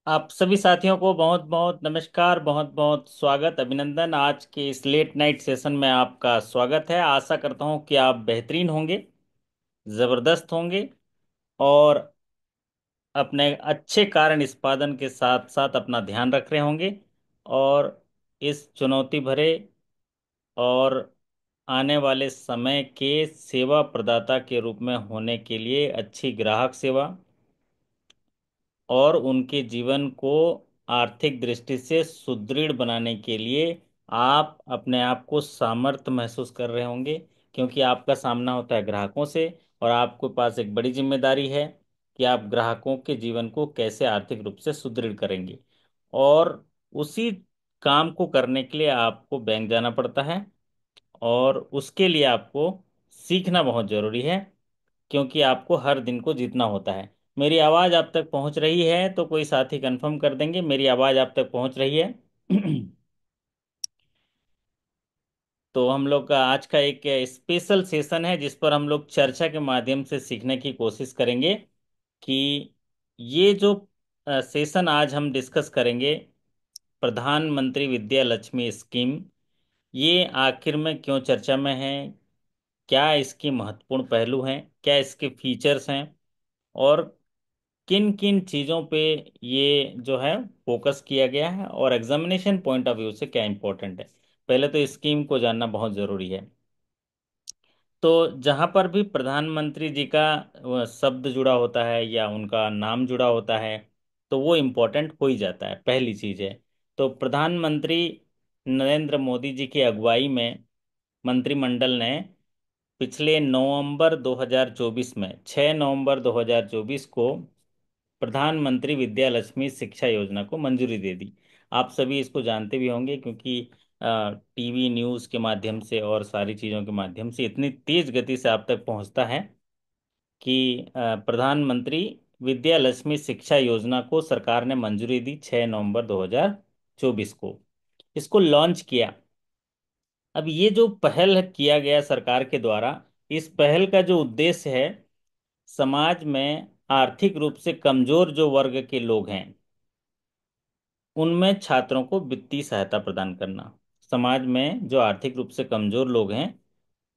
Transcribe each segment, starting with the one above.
आप सभी साथियों को बहुत बहुत नमस्कार, बहुत बहुत स्वागत, अभिनंदन। आज के इस लेट नाइट सेशन में आपका स्वागत है। आशा करता हूं कि आप बेहतरीन होंगे, ज़बरदस्त होंगे और अपने अच्छे कार्य निष्पादन के साथ साथ अपना ध्यान रख रहे होंगे। और इस चुनौती भरे और आने वाले समय के सेवा प्रदाता के रूप में होने के लिए अच्छी ग्राहक सेवा और उनके जीवन को आर्थिक दृष्टि से सुदृढ़ बनाने के लिए आप अपने आप को सामर्थ्य महसूस कर रहे होंगे, क्योंकि आपका सामना होता है ग्राहकों से और आपके पास एक बड़ी जिम्मेदारी है कि आप ग्राहकों के जीवन को कैसे आर्थिक रूप से सुदृढ़ करेंगे। और उसी काम को करने के लिए आपको बैंक जाना पड़ता है और उसके लिए आपको सीखना बहुत जरूरी है, क्योंकि आपको हर दिन को जीतना होता है। मेरी आवाज़ आप तक पहुंच रही है तो कोई साथी कंफर्म कर देंगे मेरी आवाज़ आप तक पहुंच रही है। तो हम लोग का आज का एक स्पेशल सेशन है जिस पर हम लोग चर्चा के माध्यम से सीखने की कोशिश करेंगे कि ये जो सेशन आज हम डिस्कस करेंगे, प्रधानमंत्री विद्या लक्ष्मी स्कीम, ये आखिर में क्यों चर्चा में है, क्या इसकी महत्वपूर्ण पहलू हैं, क्या इसके फीचर्स हैं और किन किन चीज़ों पे ये जो है फोकस किया गया है और एग्जामिनेशन पॉइंट ऑफ व्यू से क्या इंपॉर्टेंट है। पहले तो स्कीम को जानना बहुत ज़रूरी है। तो जहाँ पर भी प्रधानमंत्री जी का शब्द जुड़ा होता है या उनका नाम जुड़ा होता है तो वो इम्पोर्टेंट हो ही जाता है, पहली चीज़ है। तो प्रधानमंत्री नरेंद्र मोदी जी की अगुवाई में मंत्रिमंडल ने पिछले नवंबर 2024 में 6 नवंबर 2024 को प्रधानमंत्री विद्या लक्ष्मी शिक्षा योजना को मंजूरी दे दी। आप सभी इसको जानते भी होंगे, क्योंकि टीवी न्यूज़ के माध्यम से और सारी चीज़ों के माध्यम से इतनी तेज गति से आप तक पहुंचता है कि प्रधानमंत्री विद्या लक्ष्मी शिक्षा योजना को सरकार ने मंजूरी दी 6 नवंबर 2024 को। इसको लॉन्च किया। अब ये जो पहल किया गया सरकार के द्वारा, इस पहल का जो उद्देश्य है, समाज में आर्थिक रूप से कमजोर जो वर्ग के लोग हैं उनमें छात्रों को वित्तीय सहायता प्रदान करना। समाज में जो आर्थिक रूप से कमजोर लोग हैं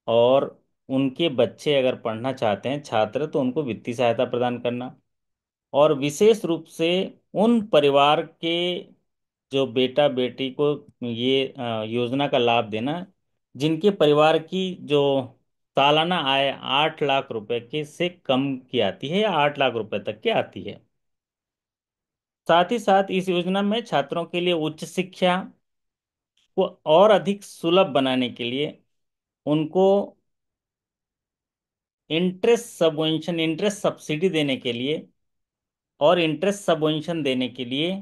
और उनके बच्चे अगर पढ़ना चाहते हैं छात्र, तो उनको वित्तीय सहायता प्रदान करना। और विशेष रूप से उन परिवार के जो बेटा बेटी को ये योजना का लाभ देना जिनके परिवार की जो सालाना आय 8 लाख रुपए के से कम की आती है या 8 लाख रुपए तक की आती है। साथ ही साथ इस योजना में छात्रों के लिए उच्च शिक्षा को और अधिक सुलभ बनाने के लिए उनको इंटरेस्ट सब्सिडी देने के लिए और इंटरेस्ट सबवेंशन देने के लिए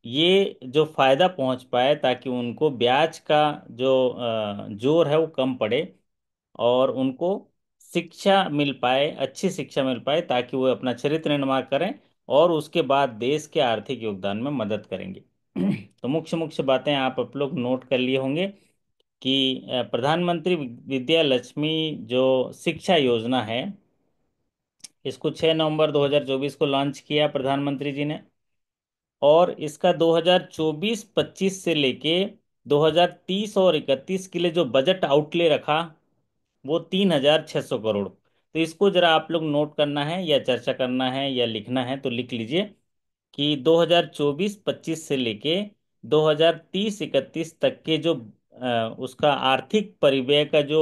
ये जो फायदा पहुंच पाए, ताकि उनको ब्याज का जो जोर है वो कम पड़े और उनको शिक्षा मिल पाए, अच्छी शिक्षा मिल पाए, ताकि वो अपना चरित्र निर्माण करें और उसके बाद देश के आर्थिक योगदान में मदद करेंगे। तो मुख्य मुख्य बातें आप लोग नोट कर लिए होंगे कि प्रधानमंत्री विद्या लक्ष्मी जो शिक्षा योजना है, इसको 6 नवंबर 2024 को लॉन्च किया प्रधानमंत्री जी ने। और इसका 2024-25 से लेके 2030 और 31 के लिए जो बजट आउटले रखा वो 3,600 करोड़। तो इसको जरा आप लोग नोट करना है या चर्चा करना है या लिखना है तो लिख लीजिए कि 2024-25 से लेके 2030-31 तक के जो उसका आर्थिक परिव्यय का जो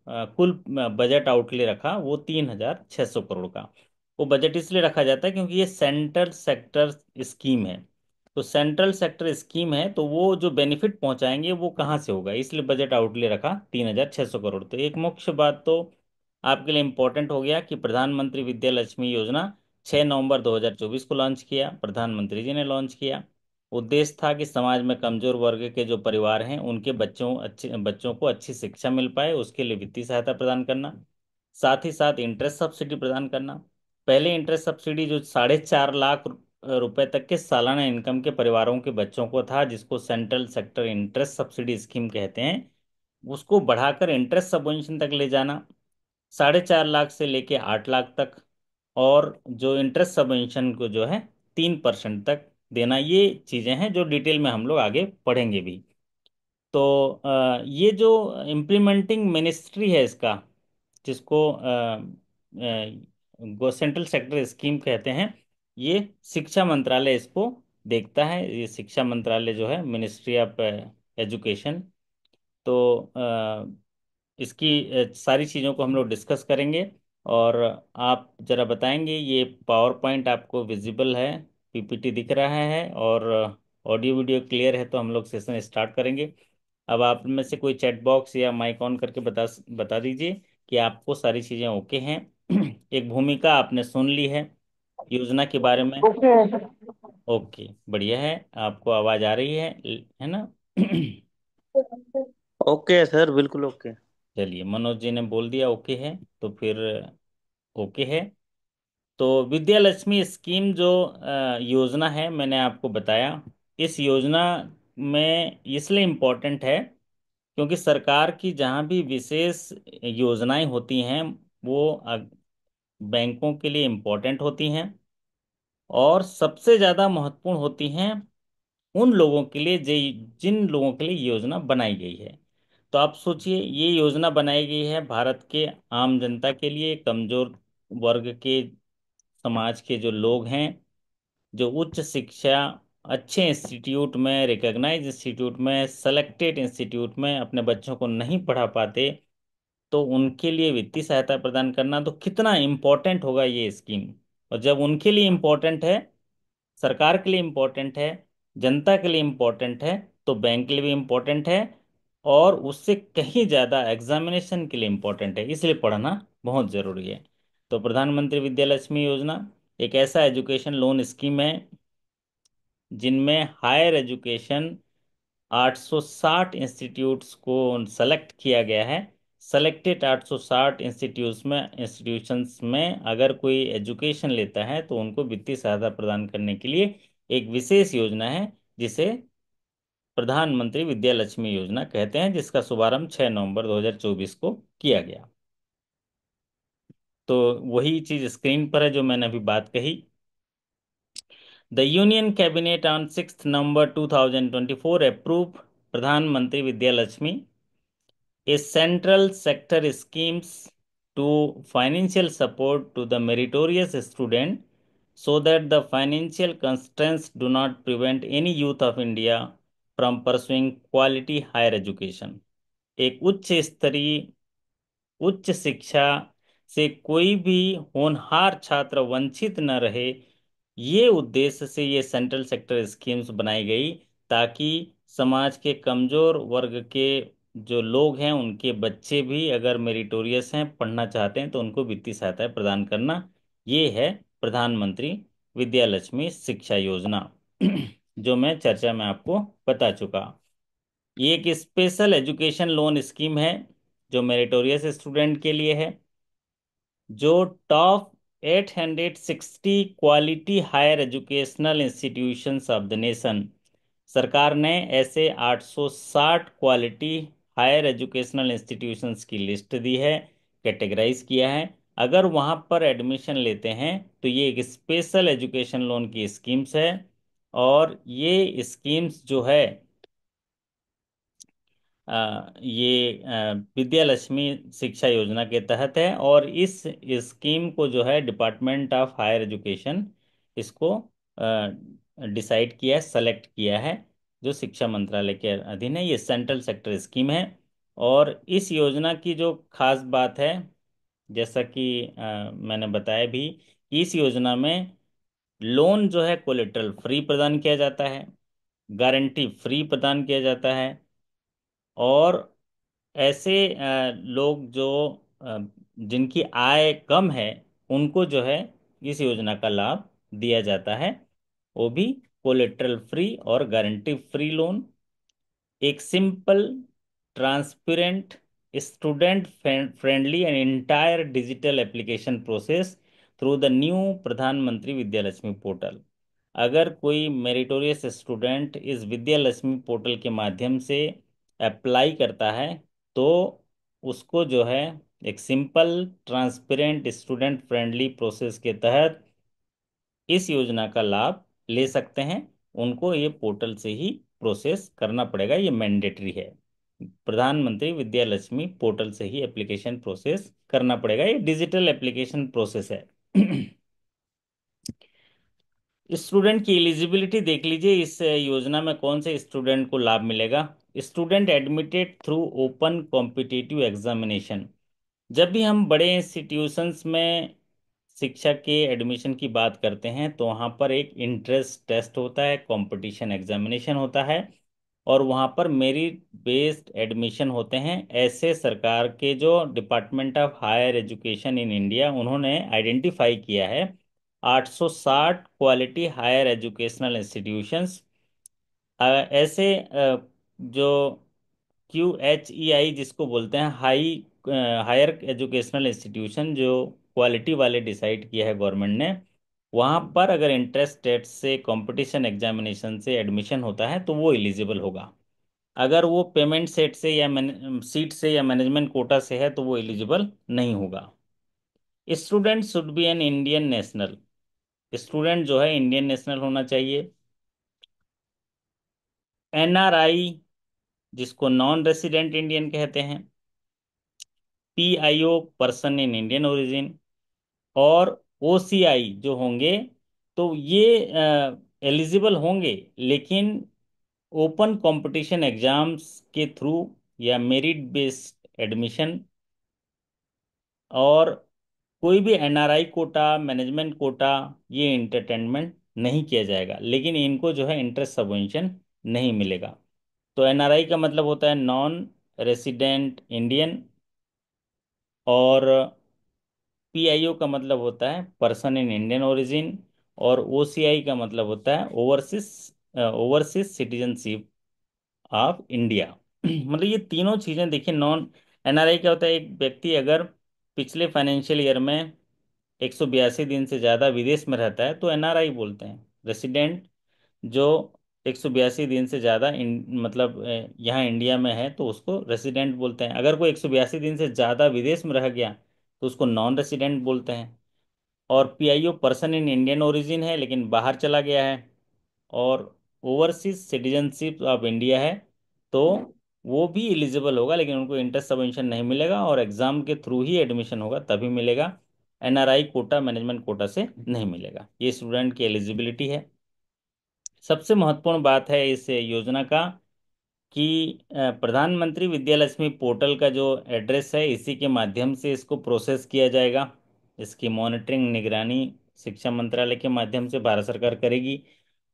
कुल बजट आउटले रखा वो 3,600 करोड़ का। वो बजट इसलिए रखा जाता है क्योंकि ये सेंट्रल सेक्टर स्कीम है। तो सेंट्रल सेक्टर स्कीम है तो वो जो बेनिफिट पहुंचाएंगे वो कहाँ से होगा, इसलिए बजट आउटले रखा 3,600 करोड़। तो एक मुख्य बात तो आपके लिए इम्पोर्टेंट हो गया कि प्रधानमंत्री विद्या लक्ष्मी योजना 6 नवंबर 2024 को लॉन्च किया, प्रधानमंत्री जी ने लॉन्च किया। उद्देश्य था कि समाज में कमजोर वर्ग के जो परिवार हैं उनके बच्चों को अच्छी शिक्षा मिल पाए, उसके लिए वित्तीय सहायता प्रदान करना। साथ ही साथ इंटरेस्ट सब्सिडी प्रदान करना। पहले इंटरेस्ट सब्सिडी जो 4.5 लाख रुपए तक के सालाना इनकम के परिवारों के बच्चों को था, जिसको central sector interest subsidy scheme कहते हैं, उसको बढ़ाकर इंटरेस्ट सबवेंशन तक ले जाना, 4.5 लाख से लेके 8 लाख तक। और जो इंटरेस्ट सबवेंशन को जो है 3% तक देना, ये चीज़ें हैं जो डिटेल में हम लोग आगे पढ़ेंगे भी। तो ये जो इम्प्लीमेंटिंग मिनिस्ट्री है इसका, जिसको सेंट्रल सेक्टर स्कीम कहते हैं, ये शिक्षा मंत्रालय इसको देखता है। ये शिक्षा मंत्रालय जो है, मिनिस्ट्री ऑफ एजुकेशन। तो इसकी सारी चीज़ों को हम लोग डिस्कस करेंगे। और आप जरा बताएंगे, ये पावर पॉइंट आपको विजिबल है, पीपीटी दिख रहा है, और ऑडियो वीडियो क्लियर है, तो हम लोग सेशन स्टार्ट करेंगे। अब आप में से कोई चैट बॉक्स या माइक ऑन करके बता बता दीजिए कि आपको सारी चीज़ें ओके हैं। एक भूमिका आपने सुन ली है योजना के बारे में। ओके। ओके, बढ़िया है। आपको आवाज़ आ रही है ना? ओके सर, बिल्कुल ओके। चलिए, मनोज जी ने बोल दिया ओके है, तो फिर ओके है। तो विद्या लक्ष्मी स्कीम जो योजना है, मैंने आपको बताया, इस योजना में इसलिए इम्पोर्टेंट है क्योंकि सरकार की जहाँ भी विशेष योजनाएं होती हैं, वो बैंकों के लिए इम्पोर्टेंट होती हैं, और सबसे ज़्यादा महत्वपूर्ण होती हैं उन लोगों के लिए जिन लोगों के लिए योजना बनाई गई है। तो आप सोचिए, ये योजना बनाई गई है भारत के आम जनता के लिए, कमजोर वर्ग के समाज के जो लोग हैं, जो उच्च शिक्षा अच्छे इंस्टीट्यूट में, रिकॉग्नाइज इंस्टीट्यूट में, सेलेक्टेड इंस्टीट्यूट में अपने बच्चों को नहीं पढ़ा पाते, तो उनके लिए वित्तीय सहायता प्रदान करना तो कितना इम्पोर्टेंट होगा ये स्कीम। और जब उनके लिए इम्पोर्टेंट है, सरकार के लिए इम्पोर्टेंट है, जनता के लिए इम्पोर्टेंट है, तो बैंक के लिए भी इम्पोर्टेंट है, और उससे कहीं ज़्यादा एग्जामिनेशन के लिए इम्पोर्टेंट है। इसलिए पढ़ना बहुत ज़रूरी है। तो प्रधानमंत्री विद्या लक्ष्मी योजना एक ऐसा एजुकेशन लोन स्कीम है जिनमें हायर एजुकेशन 860 इंस्टीट्यूट्स को सेलेक्ट किया गया है। सेलेक्टेड 860 इंस्टीट्यूशंस में अगर कोई एजुकेशन लेता है, तो उनको वित्तीय सहायता प्रदान करने के लिए एक विशेष योजना है, जिसे प्रधानमंत्री विद्या लक्ष्मी योजना कहते हैं, जिसका शुभारंभ 6 नवंबर 2024 को किया गया। तो वही चीज स्क्रीन पर है जो मैंने अभी बात कही। The union cabinet on 6 November 2024 approve प्रधानमंत्री Vidya Lakshmi, a central sector schemes to financial support to the meritorious student, so that the financial constraints do not prevent any youth of India from pursuing quality higher education। एक उच्च शिक्षा से कोई भी होनहार छात्र वंचित न रहे, ये उद्देश्य से ये सेंट्रल सेक्टर स्कीम्स बनाई गई, ताकि समाज के कमजोर वर्ग के जो लोग हैं, उनके बच्चे भी अगर मेरिटोरियस हैं, पढ़ना चाहते हैं, तो उनको वित्तीय सहायता प्रदान करना। ये है प्रधानमंत्री विद्या लक्ष्मी शिक्षा योजना, जो मैं चर्चा में आपको बता चुका। ये एक स्पेशल एजुकेशन लोन स्कीम है जो मेरिटोरियस स्टूडेंट के लिए है, जो top 860 quality higher educational institutions of the nation, सरकार ने ऐसे 860 क्वालिटी हायर एजुकेशनल इंस्टीट्यूशंस की लिस्ट दी है, कैटेगराइज किया है। अगर वहाँ पर एडमिशन लेते हैं, तो ये एक स्पेशल एजुकेशन लोन की स्कीम्स है। और ये स्कीम्स जो है, ये विद्या लक्ष्मी शिक्षा योजना के तहत है। और इस स्कीम को जो है डिपार्टमेंट ऑफ हायर एजुकेशन इसको डिसाइड किया है, सेलेक्ट किया है, जो शिक्षा मंत्रालय के अधीन है। ये सेंट्रल सेक्टर स्कीम है। और इस योजना की जो खास बात है, जैसा कि मैंने बताया भी, इस योजना में लोन जो है कोलेटरल फ्री प्रदान किया जाता है, गारंटी फ्री प्रदान किया जाता है। और ऐसे लोग जो अ, जिनकी आय कम है, उनको जो है इस योजना का लाभ दिया जाता है, वो भी कोलेटरल फ्री और गारंटी फ्री लोन। एक simple, transparent, student friendly and entire digital application process through the new प्रधानमंत्री विद्या लक्ष्मी पोर्टल। अगर कोई मेरिटोरियस स्टूडेंट इस विद्या लक्ष्मी पोर्टल के माध्यम से अप्लाई करता है, तो उसको जो है एक simple, transparent, student friendly process के तहत इस योजना का लाभ ले सकते हैं। उनको ये पोर्टल से ही प्रोसेस करना पड़ेगा, ये मैंडेटरी है। प्रधानमंत्री विद्या लक्ष्मी पोर्टल से ही एप्लीकेशन प्रोसेस करना पड़ेगा, ये डिजिटल एप्लीकेशन प्रोसेस है। स्टूडेंट की एलिजिबिलिटी देख लीजिए, इस योजना में कौन से स्टूडेंट को लाभ मिलेगा। Student admitted through open competitive examination. जब भी हम बड़े इंस्टीट्यूशंस में शिक्षा के एडमिशन की बात करते हैं तो वहाँ पर एक इंट्रेंस टेस्ट होता है, कंपटीशन एग्जामिनेशन होता है, और वहाँ पर मेरिट बेस्ड एडमिशन होते हैं। ऐसे सरकार के जो department of higher education in India, उन्होंने आइडेंटिफाई किया है 860 क्वालिटी हायर एजुकेशनल इंस्टीट्यूशंस। ऐसे जो QHEI जिसको बोलते हैं, हायर एजुकेशनल इंस्टीट्यूशन, जो क्वालिटी वाले डिसाइड किया है गवर्नमेंट ने, वहाँ पर अगर इंट्रेंस टेस्ट से कंपटीशन एग्जामिनेशन से एडमिशन होता है तो वो एलिजिबल होगा। अगर वो पेमेंट सेट से या सीट से या मैनेजमेंट कोटा से है तो वो एलिजिबल नहीं होगा। Student should be an Indian national. Student जो है इंडियन नेशनल होना चाहिए। NRI जिसको नॉन रेसिडेंट इंडियन कहते हैं। PIO person in Indian origin. और OCI जो होंगे, तो ये एलिजिबल होंगे, लेकिन ओपन कंपटीशन एग्जाम्स के थ्रू या मेरिट बेस्ड एडमिशन, और कोई भी NRI कोटा, मैनेजमेंट कोटा, ये इंटरटेनमेंट नहीं किया जाएगा, लेकिन इनको जो है इंटरेस्ट सबवेंशन नहीं मिलेगा। तो NRI का मतलब होता है नॉन रेसिडेंट इंडियन, और PIO का मतलब होता है पर्सन इन इंडियन ओरिजिन, और OCI का मतलब होता है overseas overseas citizenship of India. मतलब ये तीनों चीजें देखिए। नॉन NRI क्या होता है, एक व्यक्ति अगर पिछले फाइनेंशियल ईयर में 182 दिन से ज्यादा विदेश में रहता है तो NRI बोलते हैं। रेसिडेंट जो 182 दिन से ज्यादा मतलब यहाँ इंडिया में है तो उसको रेसिडेंट बोलते हैं। अगर कोई 182 दिन से ज्यादा विदेश में रह गया तो उसको नॉन रेसिडेंट बोलते हैं। और PIO person in Indian origin है लेकिन बाहर चला गया है, और ओवरसीज सिटीजनशिप ऑफ इंडिया है, तो वो भी एलिजिबल होगा, लेकिन उनको इंटरेस्ट सबवेंशन नहीं मिलेगा और एग्जाम के थ्रू ही एडमिशन होगा तभी मिलेगा। NRI कोटा, मैनेजमेंट कोटा से नहीं मिलेगा। ये स्टूडेंट की एलिजिबिलिटी है। सबसे महत्वपूर्ण बात है इस योजना का कि प्रधानमंत्री विद्या लक्ष्मी पोर्टल का जो एड्रेस है, इसी के माध्यम से इसको प्रोसेस किया जाएगा। इसकी मॉनिटरिंग, निगरानी शिक्षा मंत्रालय के माध्यम से भारत सरकार करेगी।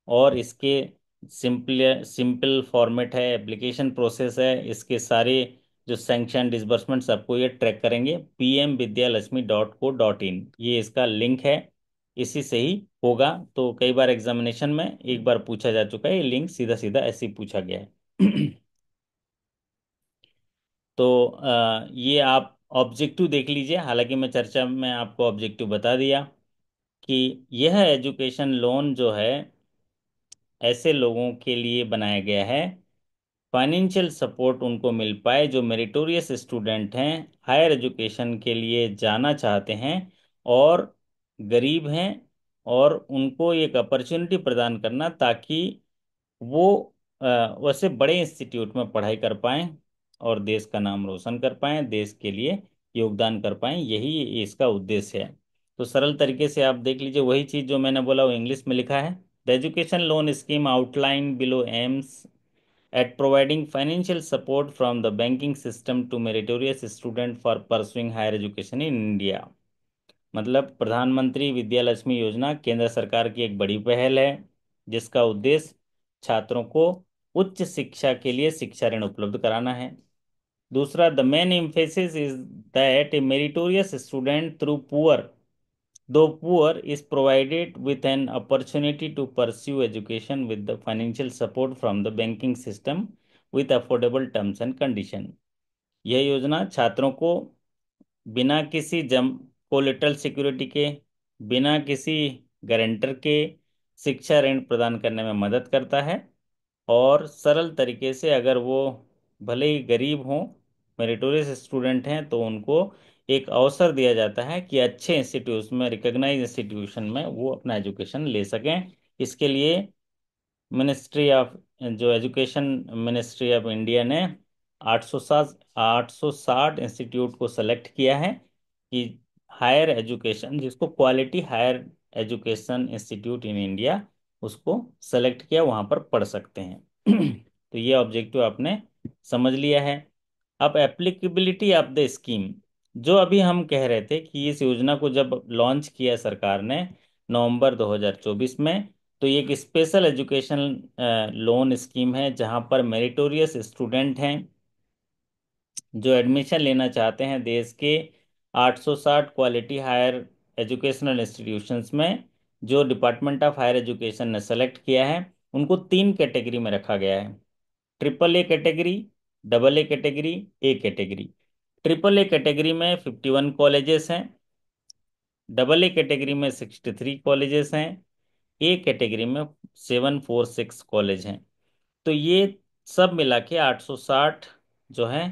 और इसके सिंपल सिंपल फॉर्मेट है, एप्लीकेशन प्रोसेस है, इसके सारे जो सैंक्शन डिसबर्समेंट सबको ये ट्रैक करेंगे। pmvidyalakshmi.co.in ये इसका लिंक है, इसी से ही होगा। तो कई बार एग्जामिनेशन में एक बार पूछा जा चुका है, ये लिंक सीधा सीधा ऐसे ही पूछा गया है। तो ये आप ऑब्जेक्टिव देख लीजिए। हालांकि मैं चर्चा में आपको ऑब्जेक्टिव बता दिया कि यह एजुकेशन लोन जो है ऐसे लोगों के लिए बनाया गया है, फाइनेंशियल सपोर्ट उनको मिल पाए जो मेरिटोरियस स्टूडेंट हैं, हायर एजुकेशन के लिए जाना चाहते हैं और गरीब हैं, और उनको एक अपॉर्चुनिटी प्रदान करना ताकि वो अ, वैसे बड़े इंस्टीट्यूट में पढ़ाई कर पाएं और देश का नाम रोशन कर पाएं, देश के लिए योगदान कर पाएं, यही इसका उद्देश्य है। तो सरल तरीके से आप देख लीजिए, वही चीज़ जो मैंने बोला वो इंग्लिश में लिखा है। The education loan scheme outline below AIIMS at providing financial support from the banking system to meritorious student for pursuing higher education in India। मतलब प्रधानमंत्री विद्या लक्ष्मी योजना केंद्र सरकार की एक बड़ी पहल है जिसका उद्देश्य छात्रों को उच्च शिक्षा के लिए शिक्षा ऋण उपलब्ध कराना है। दूसरा, the main emphasis is that A meritorious student through poor though poor is provided with an opportunity to pursue education with the financial support from the banking system with affordable terms and condition। यह योजना छात्रों को बिना किसी जम collateral security के, बिना किसी गारंटर के शिक्षा ऋण प्रदान करने में मदद करता है। और सरल तरीके से, अगर वो भले ही गरीब हों, मेरिटोरियस स्टूडेंट हैं, तो उनको एक अवसर दिया जाता है कि अच्छे इंस्टीट्यूट में, रिकॉग्नाइज इंस्टीट्यूशन में वो अपना एजुकेशन ले सकें। इसके लिए मिनिस्ट्री ऑफ जो एजुकेशन मिनिस्ट्री ऑफ इंडिया ने 860 इंस्टीट्यूट को सेलेक्ट किया है कि हायर एजुकेशन, जिसको quality higher education institute in India, उसको सेलेक्ट किया, वहां पर पढ़ सकते हैं। तो ये ऑब्जेक्टिव आपने समझ लिया है। अब एप्लीकेबिलिटी ऑफ द स्कीम, जो अभी हम कह रहे थे कि इस योजना को जब लॉन्च किया सरकार ने नवंबर 2024 में, तो ये एक स्पेशल एजुकेशन लोन स्कीम है जहां पर मेरिटोरियस स्टूडेंट हैं जो एडमिशन लेना चाहते हैं देश के 860 क्वालिटी हायर एजुकेशनल इंस्टीट्यूशंस में, जो डिपार्टमेंट ऑफ हायर एजुकेशन ने सेलेक्ट किया है, उनको 3 कैटेगरी में रखा गया है। Triple A category, double A category, A category. Triple A category में 51 कॉलेजेस हैं, डबल ए कैटेगरी में 63 कॉलेजेस हैं, ए कैटेगरी में 746 कॉलेज हैं। तो ये सब मिला के 860 जो है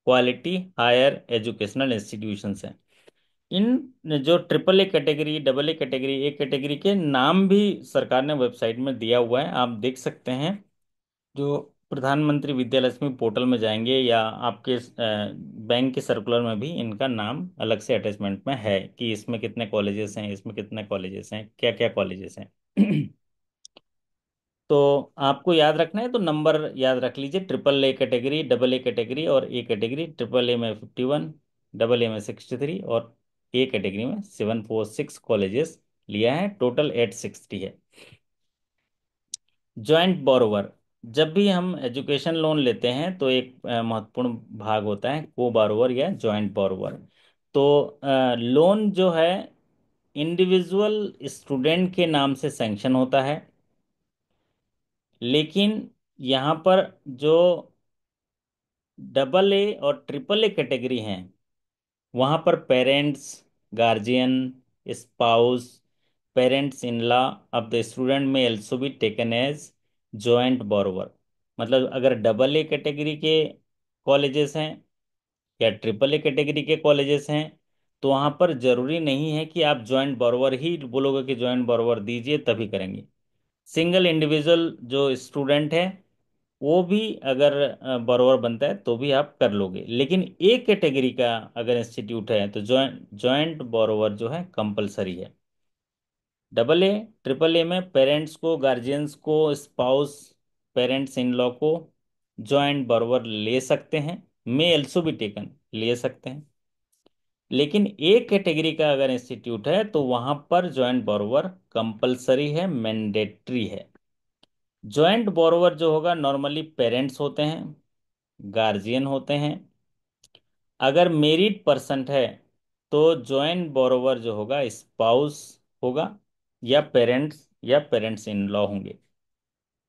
क्वालिटी हायर एजुकेशनल इंस्टीट्यूशंस हैं। इन जो triple A category, double A category, A category के नाम भी सरकार ने वेबसाइट में दिया हुआ है, आप देख सकते हैं। जो प्रधानमंत्री विद्यालक्ष्मी पोर्टल में जाएंगे या आपके बैंक के सर्कुलर में भी इनका नाम अलग से अटैचमेंट में है कि इसमें कितने कॉलेजेस हैं, इसमें कितने कॉलेजेस हैं, क्या क्या कॉलेजेस हैं। तो आपको याद रखना है तो नंबर याद रख लीजिए। Triple A category, double A category और ए कैटेगरी। ट्रिपल ए में 51, डबल ए में 63 और ए कैटेगरी में 746 कॉलेजेस लिया है, टोटल 860 है। जॉइंट बोरोवर, जब भी हम एजुकेशन लोन लेते हैं तो एक महत्वपूर्ण भाग होता है को बोरोवर या जॉइंट बोरोवर। तो लोन जो है इंडिविजुअल स्टूडेंट के नाम से सैंक्शन होता है, लेकिन यहाँ पर जो डबल ए और ट्रिपल ए कैटेगरी हैं वहाँ पर parents, guardian, spouse, parents in law of the student में also be taken as joint borrower. मतलब अगर डबल ए कैटेगरी के कॉलेजेस हैं या ट्रिपल ए कैटेगरी के कॉलेजेस हैं तो वहाँ पर जरूरी नहीं है कि आप जॉइंट बोरोवर ही बोलोगे कि जॉइंट बोरोवर दीजिए तभी करेंगे। सिंगल इंडिविजुअल जो स्टूडेंट है वो भी अगर बरोबर बनता है तो भी आप कर लोगे, लेकिन एक कैटेगरी का अगर इंस्टीट्यूट है तो जॉइंट जॉइंट बोरोवर जो है कंपलसरी है। डबल ए ट्रिपल ए में पेरेंट्स को, गार्जियंस को, स्पाउस, पेरेंट्स इन लॉ को जॉइंट बोरोवर ले सकते हैं, मे एल्सो भी टेकन, ले सकते हैं। लेकिन एक कैटेगरी का अगर इंस्टीट्यूट है तो वहां पर जॉइंट बोरोवर कंपलसरी है, मैंडेटरी है। जॉइंट बोरोवर जो होगा नॉर्मली पेरेंट्स होते हैं, गार्जियन होते हैं। अगर मेरिड परसेंट है तो जॉइंट बोरोवर जो होगा स्पाउस होगा या पेरेंट्स इन लॉ होंगे।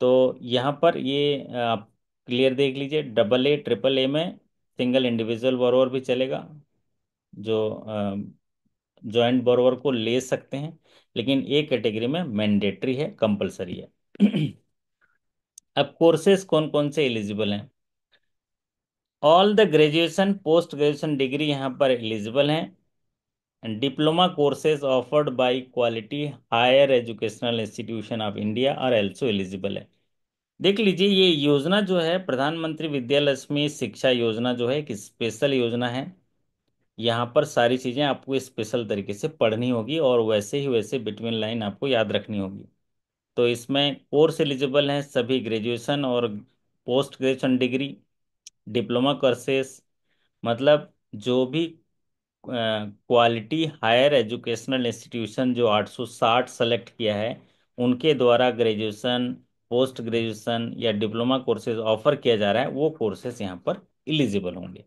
तो यहाँ पर ये आप क्लियर देख लीजिए, डबल ए ट्रिपल ए में सिंगल इंडिविजुअल बोरोवर भी चलेगा जो जॉइंट बोरोवर को ले सकते हैं, लेकिन ए कैटेगरी में मैंडेटरी है, कंपलसरी है। अब कोर्सेज कौन कौन से एलिजिबल हैं? All the graduation post graduation degree यहाँ पर एलिजिबल हैं। Diploma courses offered by quality higher educational institution of India are also eligible है। देख लीजिए ये योजना जो है प्रधानमंत्री विद्यालक्ष्मी शिक्षा योजना जो है एक स्पेशल योजना है। यहाँ पर सारी चीज़ें आपको स्पेशल तरीके से पढ़नी होगी और वैसे ही वैसे बिटवीन लाइन आपको याद रखनी होगी। तो इसमें कोर्स एलिजिबल हैं सभी ग्रेजुएशन और post graduation degree, diploma courses, मतलब जो भी क्वालिटी हायर एजुकेशनल इंस्टीट्यूशन जो 860 सेलेक्ट किया है उनके द्वारा ग्रेजुएशन, पोस्ट ग्रेजुएशन या डिप्लोमा कोर्सेज ऑफर किया जा रहा है, वो कोर्सेज यहाँ पर इलिजिबल होंगे।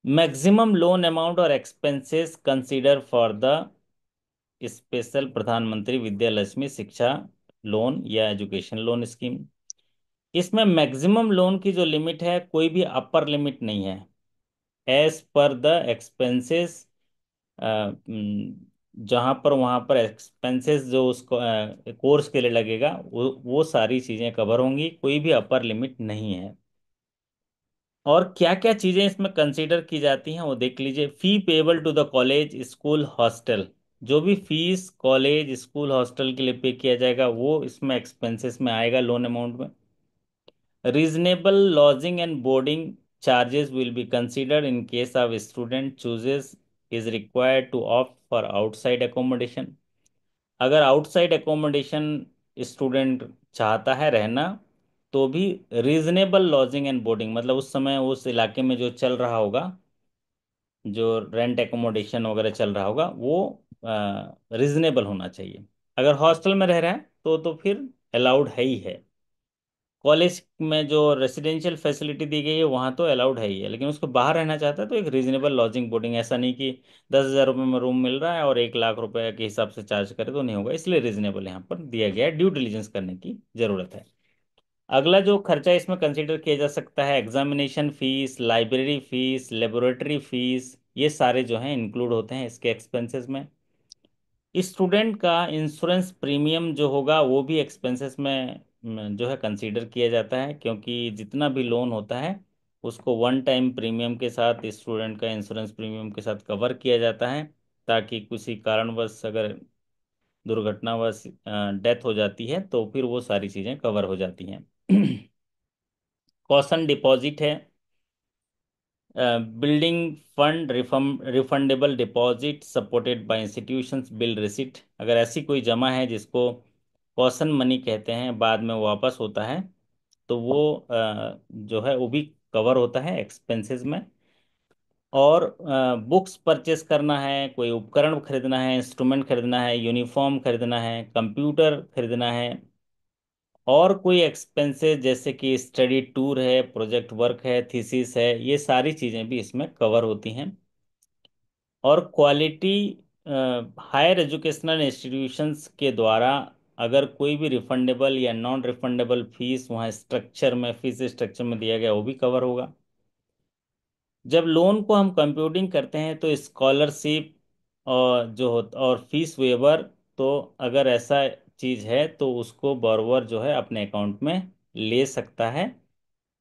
मैक्सिमम लोन अमाउंट और expenses consider for the special प्रधानमंत्री विद्यालक्ष्मी शिक्षा लोन या एजुकेशन लोन स्कीम। इसमें मैक्सिमम लोन की जो लिमिट है कोई भी अपर लिमिट नहीं है, एज पर द एक्सपेंसेस। जहाँ पर वहाँ पर एक्सपेंसेस जो उस कोर्स के लिए लगेगा वो सारी चीज़ें कवर होंगी, कोई भी अपर लिमिट नहीं है। और क्या क्या चीज़ें इसमें कंसीडर की जाती हैं वो देख लीजिए। Fee payable to the college, school, hostel, जो भी फीस कॉलेज स्कूल हॉस्टल के लिए पे किया जाएगा वो इसमें एक्सपेंसेस में आएगा लोन अमाउंट में। Reasonable lodging and boarding charges will be considered in case of student chooses is required to opt for outside accommodation। अगर आउटसाइड एकोमोडेशन स्टूडेंट चाहता है रहना, तो भी रीजनेबल लॉजिंग एंड बोर्डिंग, मतलब उस समय उस इलाके में जो चल रहा होगा, जो रेंट एकोमोडेशन वगैरह चल रहा होगा, वो रीजनेबल होना चाहिए। अगर हॉस्टल में रह रहा है तो फिर अलाउड है ही है। कॉलेज में जो रेसिडेंशियल फैसिलिटी दी गई है वहाँ तो अलाउड है ही है, लेकिन उसको बाहर रहना चाहता है तो एक रीजनेबल लॉजिंग बोर्डिंग, ऐसा नहीं कि 10,000 रुपये में रूम मिल रहा है और 1 लाख रुपए के हिसाब से चार्ज करे तो नहीं होगा। इसलिए रीजनेबल यहाँ पर दिया गया है, ड्यू डिलिजेंस करने की जरूरत है। अगला जो खर्चा इसमें कंसिडर किया जा सकता है, examination fees, library fees, laboratory fees, ये सारे जो हैं इंक्लूड होते हैं इसके एक्सपेंसेस में। स्टूडेंट का इंश्योरेंस प्रीमियम जो होगा वो भी एक्सपेंसेस में जो है कंसीडर किया जाता है, क्योंकि जितना भी लोन होता है उसको वन टाइम प्रीमियम के साथ स्टूडेंट का इंश्योरेंस प्रीमियम के साथ कवर किया जाता है, ताकि किसी कारणवश अगर दुर्घटनावश डेथ हो जाती है तो फिर वो सारी चीज़ें कवर हो जाती हैं। कॉशन डिपॉजिट है, building fund refundable deposit supported by institutions bill receipt. अगर ऐसी कोई जमा है जिसको कॉशन मनी कहते हैं, बाद में वापस होता है, तो वो जो है वो भी कवर होता है एक्सपेंसेस में। और बुक्स परचेस करना है, कोई उपकरण खरीदना है, इंस्ट्रूमेंट खरीदना है, यूनिफॉर्म खरीदना है, कंप्यूटर खरीदना है, और कोई एक्सपेंसेस जैसे कि स्टडी टूर है, प्रोजेक्ट वर्क है, थीसिस है, ये सारी चीज़ें भी इसमें कवर होती हैं। और क्वालिटी हायर एजुकेशनल इंस्टीट्यूशंस के द्वारा अगर कोई भी रिफंडेबल या नॉन रिफंडेबल फीस वहाँ स्ट्रक्चर में, फीस स्ट्रक्चर में दिया गया, वो भी कवर होगा। जब लोन को हम कंप्यूटिंग करते हैं तो स्कॉलरशिप और जो होता और फीस वेवर, तो अगर ऐसा चीज़ है तो उसको borrower जो है अपने अकाउंट में ले सकता है।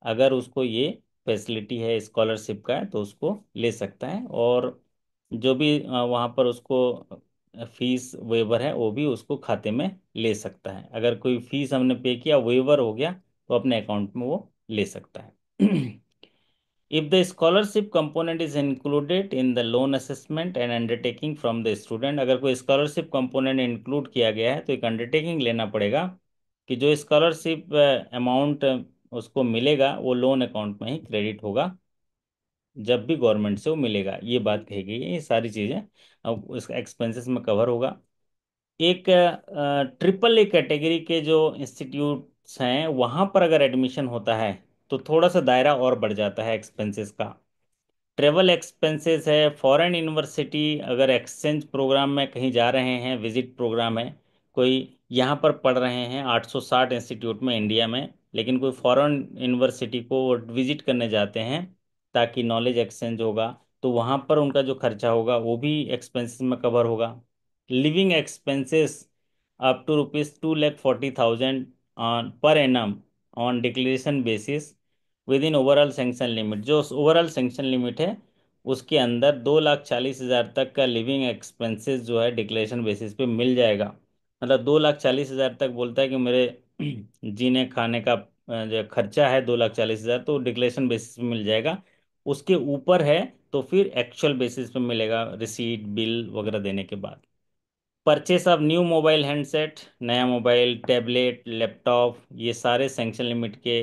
अगर उसको ये फैसिलिटी है स्कॉलरशिप का है तो उसको ले सकता है, और जो भी वहाँ पर उसको फीस वेवर है वो भी उसको खाते में ले सकता है। अगर कोई फीस हमने पे किया वेवर हो गया तो अपने अकाउंट में वो ले सकता है। If the scholarship component is included in the loan assessment and undertaking from the student, अगर कोई स्कॉलरशिप कंपोनेंट इंक्लूड किया गया है तो एक अंडरटेकिंग लेना पड़ेगा कि जो स्कॉलरशिप अमाउंट उसको मिलेगा वो लोन अकाउंट में ही क्रेडिट होगा जब भी गवर्नमेंट से वो मिलेगा। ये बात कही गई है, ये सारी चीज़ें अब उस एक्सपेंसेस में कवर होगा। एक ट्रिपल ए कैटेगरी के जो इंस्टीट्यूट्स हैं वहाँ पर अगर एडमिशन होता है तो थोड़ा सा दायरा और बढ़ जाता है एक्सपेंसेस का। ट्रेवल एक्सपेंसेस है, फॉरेन यूनिवर्सिटी अगर एक्सचेंज प्रोग्राम में कहीं जा रहे हैं, विजिट प्रोग्राम है, कोई यहाँ पर पढ़ रहे हैं 860 इंस्टीट्यूट में इंडिया में, लेकिन कोई फॉरेन यूनिवर्सिटी को विजिट करने जाते हैं ताकि नॉलेज एक्सचेंज होगा, तो वहाँ पर उनका जो खर्चा होगा वो भी एक्सपेंसेस में कवर होगा। Living expenses up to ₹2,40,000 on per annum on declaration basis within overall sanction limit. जो ओवरऑल सेंक्शन लिमिट है उसके अंदर 2,40,000 तक का लिविंग एक्सपेंसेस जो है डिक्लेरेशन बेसिस पे मिल जाएगा। मतलब 2,40,000 तक बोलता है कि मेरे जीने खाने का जो खर्चा है 2,40,000, तो डिक्लेरेशन बेसिस पे मिल जाएगा। उसके ऊपर है तो फिर एक्चुअल बेसिस पे मिलेगा, रिसीट बिल वगैरह देने के बाद। Purchase of new mobile handset, नया मोबाइल, टैबलेट, लैपटॉप, ये सारे सैंक्शन लिमिट के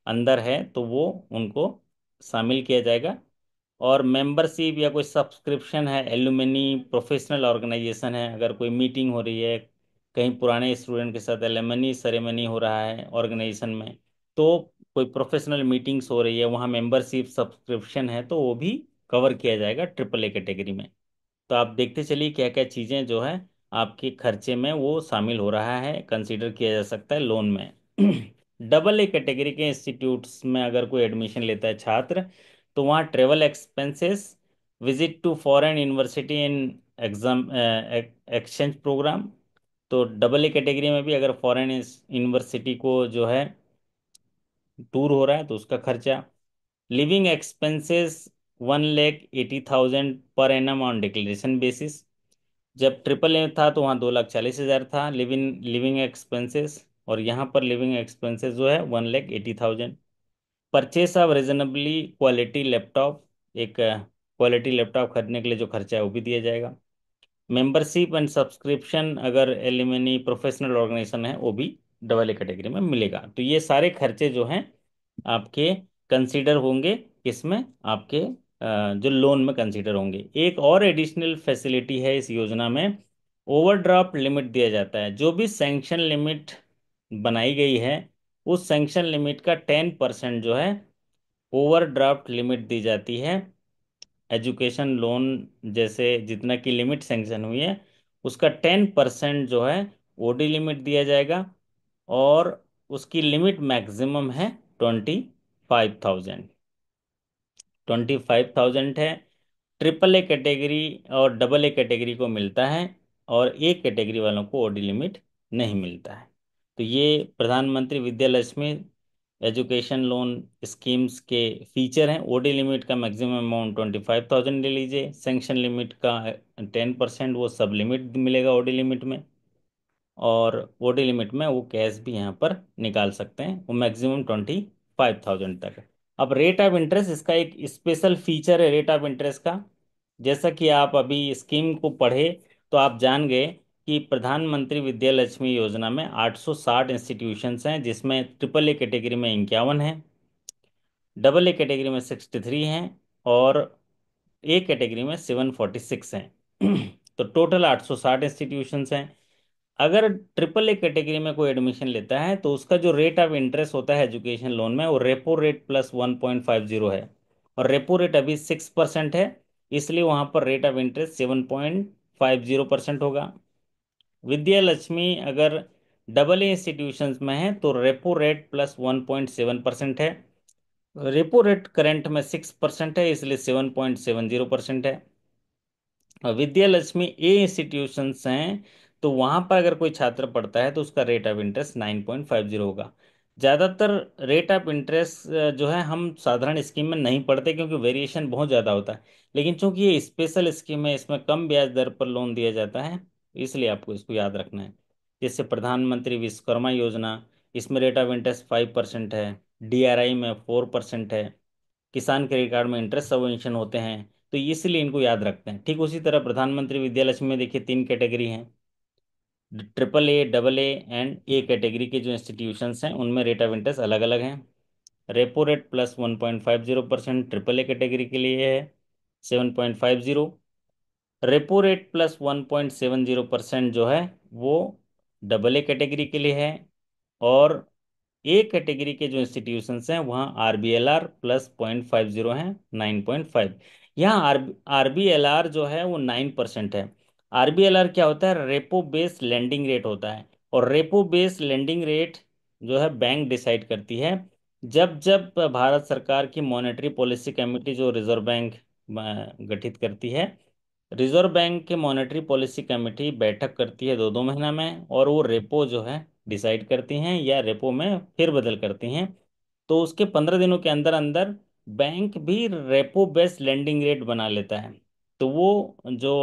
अंदर है तो वो उनको शामिल किया जाएगा। और मेंबरशिप या कोई सब्सक्रिप्शन है, एलुमनी प्रोफेशनल ऑर्गेनाइजेशन है, अगर कोई मीटिंग हो रही है कहीं पुराने स्टूडेंट के साथ, एलुमनी सेरेमनी हो रहा है ऑर्गेनाइजेशन में, तो कोई प्रोफेशनल मीटिंग्स हो रही है वहाँ मेंबरशिप सब्सक्रिप्शन है, तो वो भी कवर किया जाएगा ट्रिपल ए कैटेगरी में। तो आप देखते चलिए क्या क्या चीज़ें जो है आपके खर्चे में वो शामिल हो रहा है, कंसीडर किया जा सकता है लोन में। डबल ए कैटेगरी के इंस्टीट्यूट्स में अगर कोई एडमिशन लेता है छात्र, तो वहाँ travel expenses, visit to foreign university in exam exchange programme, तो डबल ए कैटेगरी में भी अगर फॉरेन यूनिवर्सिटी को जो है टूर हो रहा है तो उसका खर्चा। लिविंग एक्सपेंसेस 1,80,000 पर एनम ऑन डिक्लेरेशन बेसिस। जब ट्रिपल ए था तो वहाँ 2,40,000 था लिविंग लिविंग एक्सपेंसेस, और यहाँ पर लिविंग एक्सपेंसेस जो है 1,80,000। Purchase of reasonably quality laptop, एक क्वालिटी लैपटॉप खरीदने के लिए जो खर्चा है वो भी दिया जाएगा। मेंबरशिप एंड सब्सक्रिप्शन अगर एलिमनी प्रोफेशनल ऑर्गेनाइजेशन है वो भी डबल ए कैटेगरी में मिलेगा। तो ये सारे खर्चे जो हैं आपके कंसीडर होंगे किसमें, आपके जो लोन में कंसीडर होंगे। एक और एडिशनल फैसिलिटी है इस योजना में, ओवरड्राफ्ट लिमिट दिया जाता है। जो भी सैंक्शन लिमिट बनाई गई है उस सैंक्शन लिमिट का 10% जो है ओवरड्राफ्ट लिमिट दी जाती है। एजुकेशन लोन जैसे जितना की लिमिट सैंक्शन हुई है उसका 10% जो है ओडी लिमिट दिया जाएगा, और उसकी लिमिट मैक्सिमम है 25,000। 25,000 है। ट्रिपल ए कैटेगरी और डबल ए कैटेगरी को मिलता है, और ए कैटेगरी वालों को ओडी लिमिट नहीं मिलता है। तो ये प्रधानमंत्री Vidya Lakshmi education loan schemes के फीचर हैं। ओडी लिमिट का मैक्सिमम अमाउंट 25,000 ले लीजिए, सेंक्शन लिमिट का 10% वो सब लिमिट मिलेगा ओडी लिमिट में, और ओडी लिमिट में वो कैश भी यहाँ पर निकाल सकते हैं, वो मैक्सिमम 25,000 तक है। अब रेट ऑफ इंटरेस्ट, इसका एक स्पेशल फीचर है रेट ऑफ इंटरेस्ट का। जैसा कि आप अभी स्कीम को पढ़े तो आप जान गए कि प्रधानमंत्री विद्या लक्ष्मी योजना में 860 इंस्टीट्यूशंस हैं, जिसमें ट्रिपल ए कैटेगरी में 51 हैं, डबल ए कैटेगरी में 63 हैं, और ए कैटेगरी में 746 हैं। तो टोटल 860 इंस्टीट्यूशंस हैं। अगर ट्रिपल ए कैटेगरी में कोई एडमिशन लेता है तो उसका जो रेट ऑफ इंटरेस्ट होता है एजुकेशन लोन में वो रेपो रेट प्लस 1.50 है, और रेपो रेट अभी 6% है, इसलिए वहाँ पर रेट ऑफ इंटरेस्ट 7.50% होगा। विद्या लक्ष्मी अगर डबल ए इंस्टीट्यूशंस में है तो रेपो रेट प्लस 1.7% है। रेपो रेट करंट में 6% है, इसलिए 7.70% है। विद्या लक्ष्मी ए इंस्टीट्यूशंस हैं तो वहां पर अगर कोई छात्र पढ़ता है तो उसका रेट ऑफ इंटरेस्ट 9.50 होगा। ज़्यादातर रेट ऑफ इंटरेस्ट जो है हम साधारण स्कीम में नहीं पढ़ते क्योंकि वेरिएशन बहुत ज़्यादा होता है, लेकिन चूंकि ये स्पेशल स्कीम है इसमें कम ब्याज दर पर लोन दिया जाता है, इसलिए आपको इसको याद रखना है। जैसे प्रधानमंत्री विश्वकर्मा योजना, इसमें रेट ऑफ इंटरेस्ट 5% है, डीआरआई में 4% है, किसान क्रेडिट कार्ड में इंटरेस्ट सबवेंशन होते हैं, तो इसलिए इनको याद रखते हैं। ठीक उसी तरह प्रधानमंत्री विद्या लक्ष्मी में देखिए 3 कैटेगरी हैं, triple A, double A and A category के जो इंस्टीट्यूशंस हैं उनमें रेट ऑफ इंटरेस्ट अलग अलग हैं। Repo rate plus 1.50% triple A category के लिए है, 7.50। रेपो रेट प्लस 1.70% जो है वो डबल ए कैटेगरी के लिए है, और ए कैटेगरी के जो इंस्टीट्यूशंस हैं वहाँ RBLR प्लस 0.50 है, 9.5। यहाँ RBLR जो है वो 9% है। RBLR क्या होता है, रेपो बेस्ड लेंडिंग रेट होता है, और रेपो बेस्ड लेंडिंग रेट जो है बैंक डिसाइड करती है। जब जब भारत सरकार की मॉनेटरी पॉलिसी कमेटी जो रिजर्व बैंक गठित करती है, रिजर्व बैंक की मॉनेटरी पॉलिसी कमेटी बैठक करती है 2-2 महीना में, और वो रेपो जो है डिसाइड करती हैं या रेपो में फेरबदल करती हैं। तो उसके 15 दिनों के अंदर अंदर बैंक भी रेपो बेस्ड लेंडिंग रेट बना लेता है। तो वो जो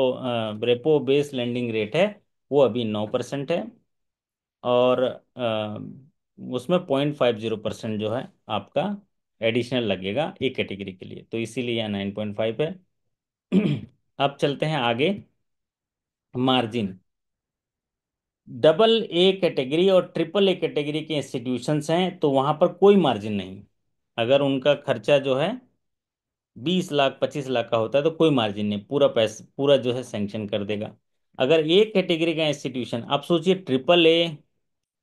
रेपो बेस्ड लेंडिंग रेट है वो अभी 9% है, और उसमें 0.50% जो है आपका एडिशनल लगेगा एक कैटेगरी के लिए, तो इसीलिए यहाँ 9.5 है। अब चलते हैं आगे। मार्जिन, डबल ए कैटेगरी और ट्रिपल ए कैटेगरी के इंस्टीट्यूशंस हैं तो वहां पर कोई मार्जिन नहीं। अगर उनका खर्चा जो है 20 लाख 25 लाख का होता है तो कोई मार्जिन नहीं, पूरा पैसा पूरा जो है सैंक्शन कर देगा। अगर ए कैटेगरी का इंस्टीट्यूशन, आप सोचिए ट्रिपल ए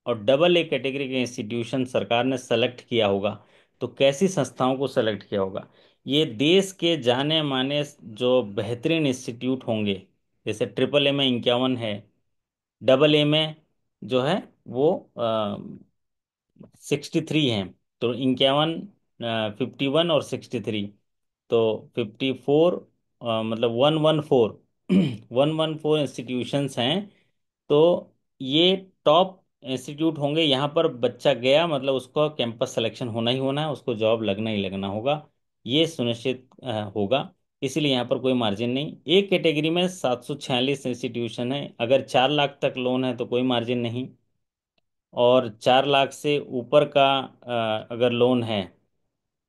और डबल ए कैटेगरी के इंस्टीट्यूशन सरकार ने सेलेक्ट किया होगा तो कैसी संस्थाओं को सेलेक्ट किया होगा। ये देश के जाने माने जो बेहतरीन इंस्टीट्यूट होंगे, जैसे ट्रिपल ए में 51 है, डबल ए में जो है वो 63 हैं, तो 51, 51 और 63, तो 54, मतलब 114 114 इंस्टीट्यूशंस हैं। तो ये टॉप इंस्टीट्यूट होंगे, यहाँ पर बच्चा गया मतलब उसको कैंपस सिलेक्शन होना ही होना है, उसको जॉब लगना ही लगना होगा, ये सुनिश्चित होगा। इसीलिए यहाँ पर कोई मार्जिन नहीं। एक कैटेगरी में 746 इंस्टीट्यूशन है, अगर 4 लाख तक लोन है तो कोई मार्जिन नहीं, और 4 लाख से ऊपर का अगर लोन है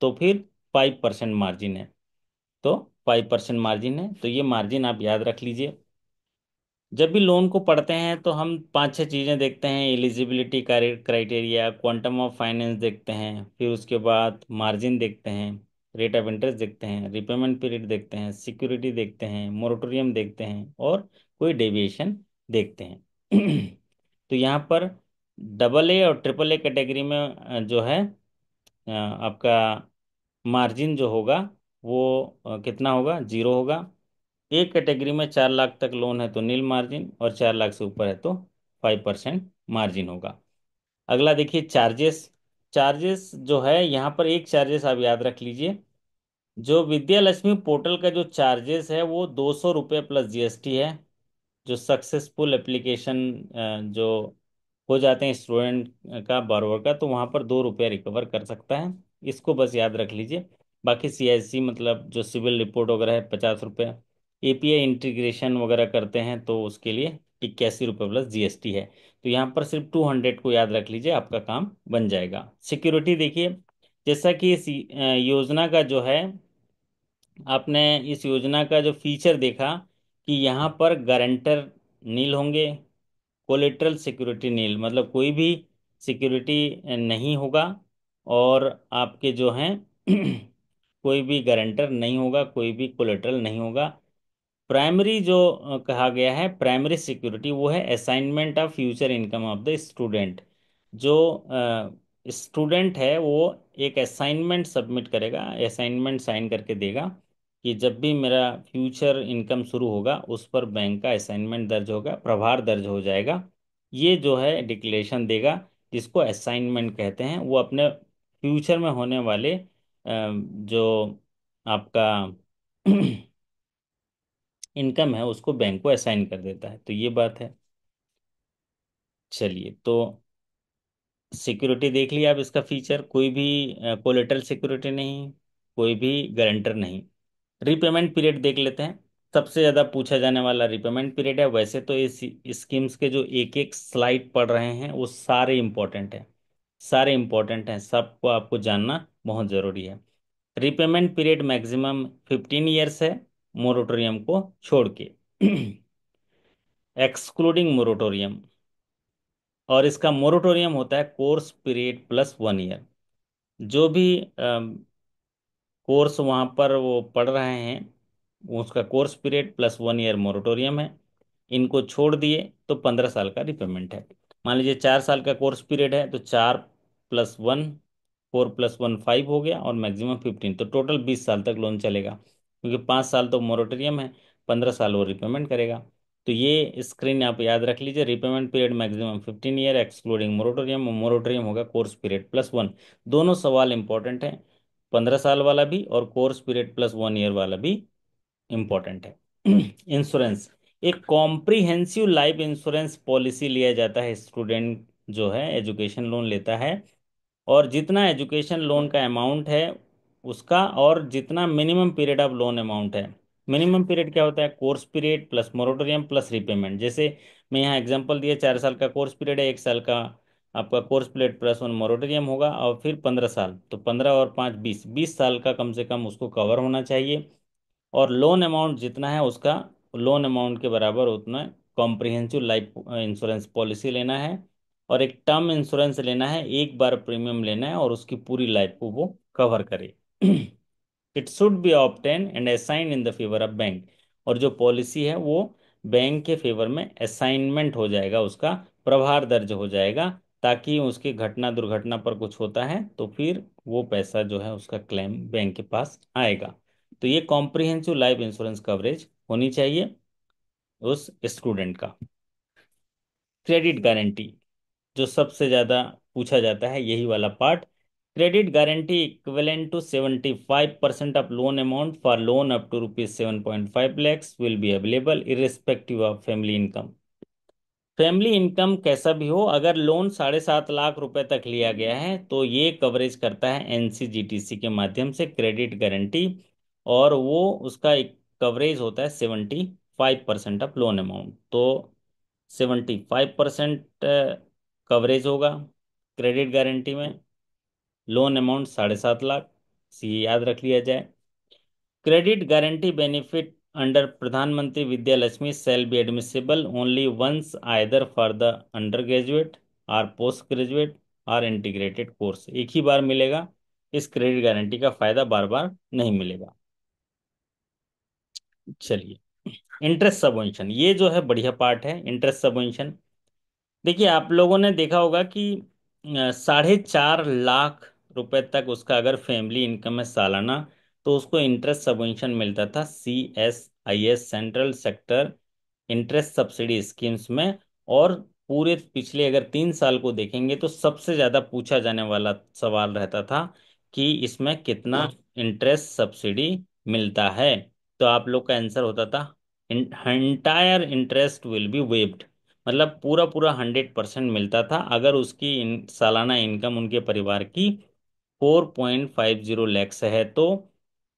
तो फिर 5% मार्जिन है। तो 5% मार्जिन है, तो ये मार्जिन आप याद रख लीजिए। जब भी लोन को पढ़ते हैं तो हम 5-6 चीज़ें देखते हैं, eligibility criteria, quantum of finance देखते हैं, फिर उसके बाद मार्जिन देखते हैं, रेट ऑफ इंटरेस्ट देखते हैं, रिपेमेंट पीरियड देखते हैं, सिक्योरिटी देखते हैं, मोरेटोरियम देखते हैं, और कोई डेविएशन देखते हैं। तो यहाँ पर AA और AAA कैटेगरी में जो है आपका मार्जिन जो होगा वो कितना होगा, 0 होगा। एक कैटेगरी में 4 लाख तक लोन है तो नील मार्जिन, और 4 लाख से ऊपर है तो 5% मार्जिन होगा। अगला देखिए चार्जेस। चार्जेस जो है यहाँ पर एक चार्जेस आप याद रख लीजिए, जो विद्या लक्ष्मी पोर्टल का जो चार्जेस है वो 200 रुपये प्लस GST है। जो सक्सेसफुल एप्लीकेशन जो हो जाते हैं स्टूडेंट का, borrower का, तो वहाँ पर 2 रुपया रिकवर कर सकता है। इसको बस याद रख लीजिए। बाकी CIC मतलब जो सिविल रिपोर्ट वगैरह है 50 रुपये, API इंटीग्रेशन वगैरह करते हैं तो उसके लिए 81 रुपये प्लस GST है। तो यहाँ पर सिर्फ 200 को याद रख लीजिए, आपका काम बन जाएगा। सिक्योरिटी देखिए, जैसा कि इस योजना का जो है, आपने इस योजना का जो फीचर देखा कि यहाँ पर गारंटर नील होंगे, कोलेटरल सिक्योरिटी नील, मतलब कोई भी सिक्योरिटी नहीं होगा, और आपके जो हैं कोई भी गारंटर नहीं होगा, कोई भी कोलेटरल नहीं होगा। प्राइमरी जो कहा गया है प्राइमरी सिक्योरिटी, वो है assignment of future income of the student. जो स्टूडेंट है वो एक असाइनमेंट सबमिट करेगा, असाइनमेंट साइन करके देगा कि जब भी मेरा फ्यूचर इनकम शुरू होगा उस पर बैंक का असाइनमेंट दर्ज होगा, प्रभार दर्ज हो जाएगा। ये जो है डिक्लेरेशन देगा, जिसको असाइनमेंट कहते हैं। वो अपने फ्यूचर में होने वाले जो आपका इनकम है उसको बैंक को असाइन कर देता है। तो ये बात है। चलिए, तो सिक्योरिटी देख लिया। आप इसका फीचर, कोई भी कोलेटरल सिक्योरिटी नहीं, कोई भी गारंटर नहीं। रीपेमेंट पीरियड देख लेते हैं। सबसे ज़्यादा पूछा जाने वाला रीपेमेंट पीरियड है। वैसे तो इस स्कीम्स के जो एक एक स्लाइड पढ़ रहे हैं वो सारे इंपॉर्टेंट हैं, सारे इंपॉर्टेंट हैं, सबको आपको जानना बहुत ज़रूरी है। रीपेमेंट पीरियड मैक्सिमम 15 ईयर्स है, मोरेटोरियम को छोड़ के। Excluding moratorium. और इसका मोरेटोरियम होता है कोर्स पीरियड प्लस 1 ईयर। जो भी कोर्स वहाँ पर वो पढ़ रहे हैं उसका course period plus 1 year moratorium है। इनको छोड़ दिए तो 15 साल का रिपेमेंट है। मान लीजिए 4 साल का कोर्स पीरियड है तो 4+1, 4+1 5 हो गया, और मैक्सिमम 15, तो टोटल 20 साल तक लोन चलेगा, क्योंकि 5 साल तो मोरेटोरियम है, 15 साल वो रिपेमेंट करेगा। तो ये स्क्रीन आप याद रख लीजिए, repayment period maximum 15 year excluding moratorium, और मोरेटोरियम होगा कोर्स पीरियड प्लस 1। दोनों सवाल इंपॉर्टेंट हैं, 15 साल वाला भी और कोर्स पीरियड प्लस 1 ईयर वाला भी इम्पोर्टेंट है। इंश्योरेंस, एक कॉम्प्रिहेंसिव लाइफ इंश्योरेंस पॉलिसी लिया जाता है, स्टूडेंट जो है एजुकेशन लोन लेता है, और जितना एजुकेशन लोन का अमाउंट है उसका, और जितना minimum period of loan amount है। मिनिमम पीरियड क्या होता है, course period plus moratorium plus repayment. जैसे मैं यहाँ एग्जांपल दिया, 4 साल का कोर्स पीरियड है, 1 साल का आपका कोर्स पीरियड प्लस 1 मोरेटोरियम होगा, और फिर 15 साल, तो 15 और 5 20, 20 साल का कम से कम उसको कवर होना चाहिए। और लोन अमाउंट जितना है उसका लोन अमाउंट के बराबर उतना कॉम्प्रिहेंसिव लाइफ इंश्योरेंस पॉलिसी लेना है, और एक टर्म इंश्योरेंस लेना है, एक बार प्रीमियम लेना है और उसकी पूरी लाइफ को वो कवर करे। It should be obtain and assign in the favour of bank. और जो पॉलिसी है वो बैंक के फेवर में असाइनमेंट हो जाएगा, उसका प्रभार दर्ज हो जाएगा, ताकि उसकी घटना दुर्घटना पर कुछ होता है तो फिर वो पैसा जो है उसका क्लेम बैंक के पास आएगा। तो ये कॉम्प्रिहेंसिव लाइफ इंश्योरेंस कवरेज होनी चाहिए उस स्टूडेंट का। क्रेडिट गारंटी, जो सबसे ज्यादा पूछा जाता है, यही वाला part. Credit guarantee equivalent to 75% of loan amount for loan up to ₹7.5 lakhs will be available irrespective of family income. Family income कैसा भी हो, अगर लोन 7.5 लाख रुपए तक लिया गया है तो ये कवरेज करता है NCGTC के माध्यम से क्रेडिट गारंटी। और वो उसका एक कवरेज होता है 75% ऑफ लोन अमाउंट। तो 75% कवरेज होगा क्रेडिट गारंटी में। लोन अमाउंट 7.5 लाख, ये याद रख लिया जाए। क्रेडिट गारंटी बेनिफिट अंडर प्रधानमंत्री Vidya Lakshmi shall be admissible only once either for the undergraduate और पोस्ट ग्रेजुएट और इंटीग्रेटेड कोर्स। एक ही बार मिलेगा, इस क्रेडिट गारंटी का फायदा बार बार नहीं मिलेगा। चलिए, इंटरेस्ट सबवेंशन, ये जो है बढ़िया पार्ट है इंटरेस्ट सबवेंशन। देखिए, आप लोगों ने देखा होगा कि 4.5 लाख रुपए तक उसका अगर फैमिली इनकम है सालाना, तो उसको इंटरेस्ट सबवेंशन मिलता था CSIS, central sector interest subsidy schemes में। और पूरे पिछले अगर 3 साल को देखेंगे तो सबसे ज्यादा पूछा जाने वाला सवाल रहता था कि इसमें कितना इंटरेस्ट सब्सिडी मिलता है। तो आप लोग का आंसर होता था entire interest will be waived. मतलब पूरा पूरा 100% मिलता था अगर उसकी सालाना इनकम उनके परिवार की 4.50 लैक्स है। तो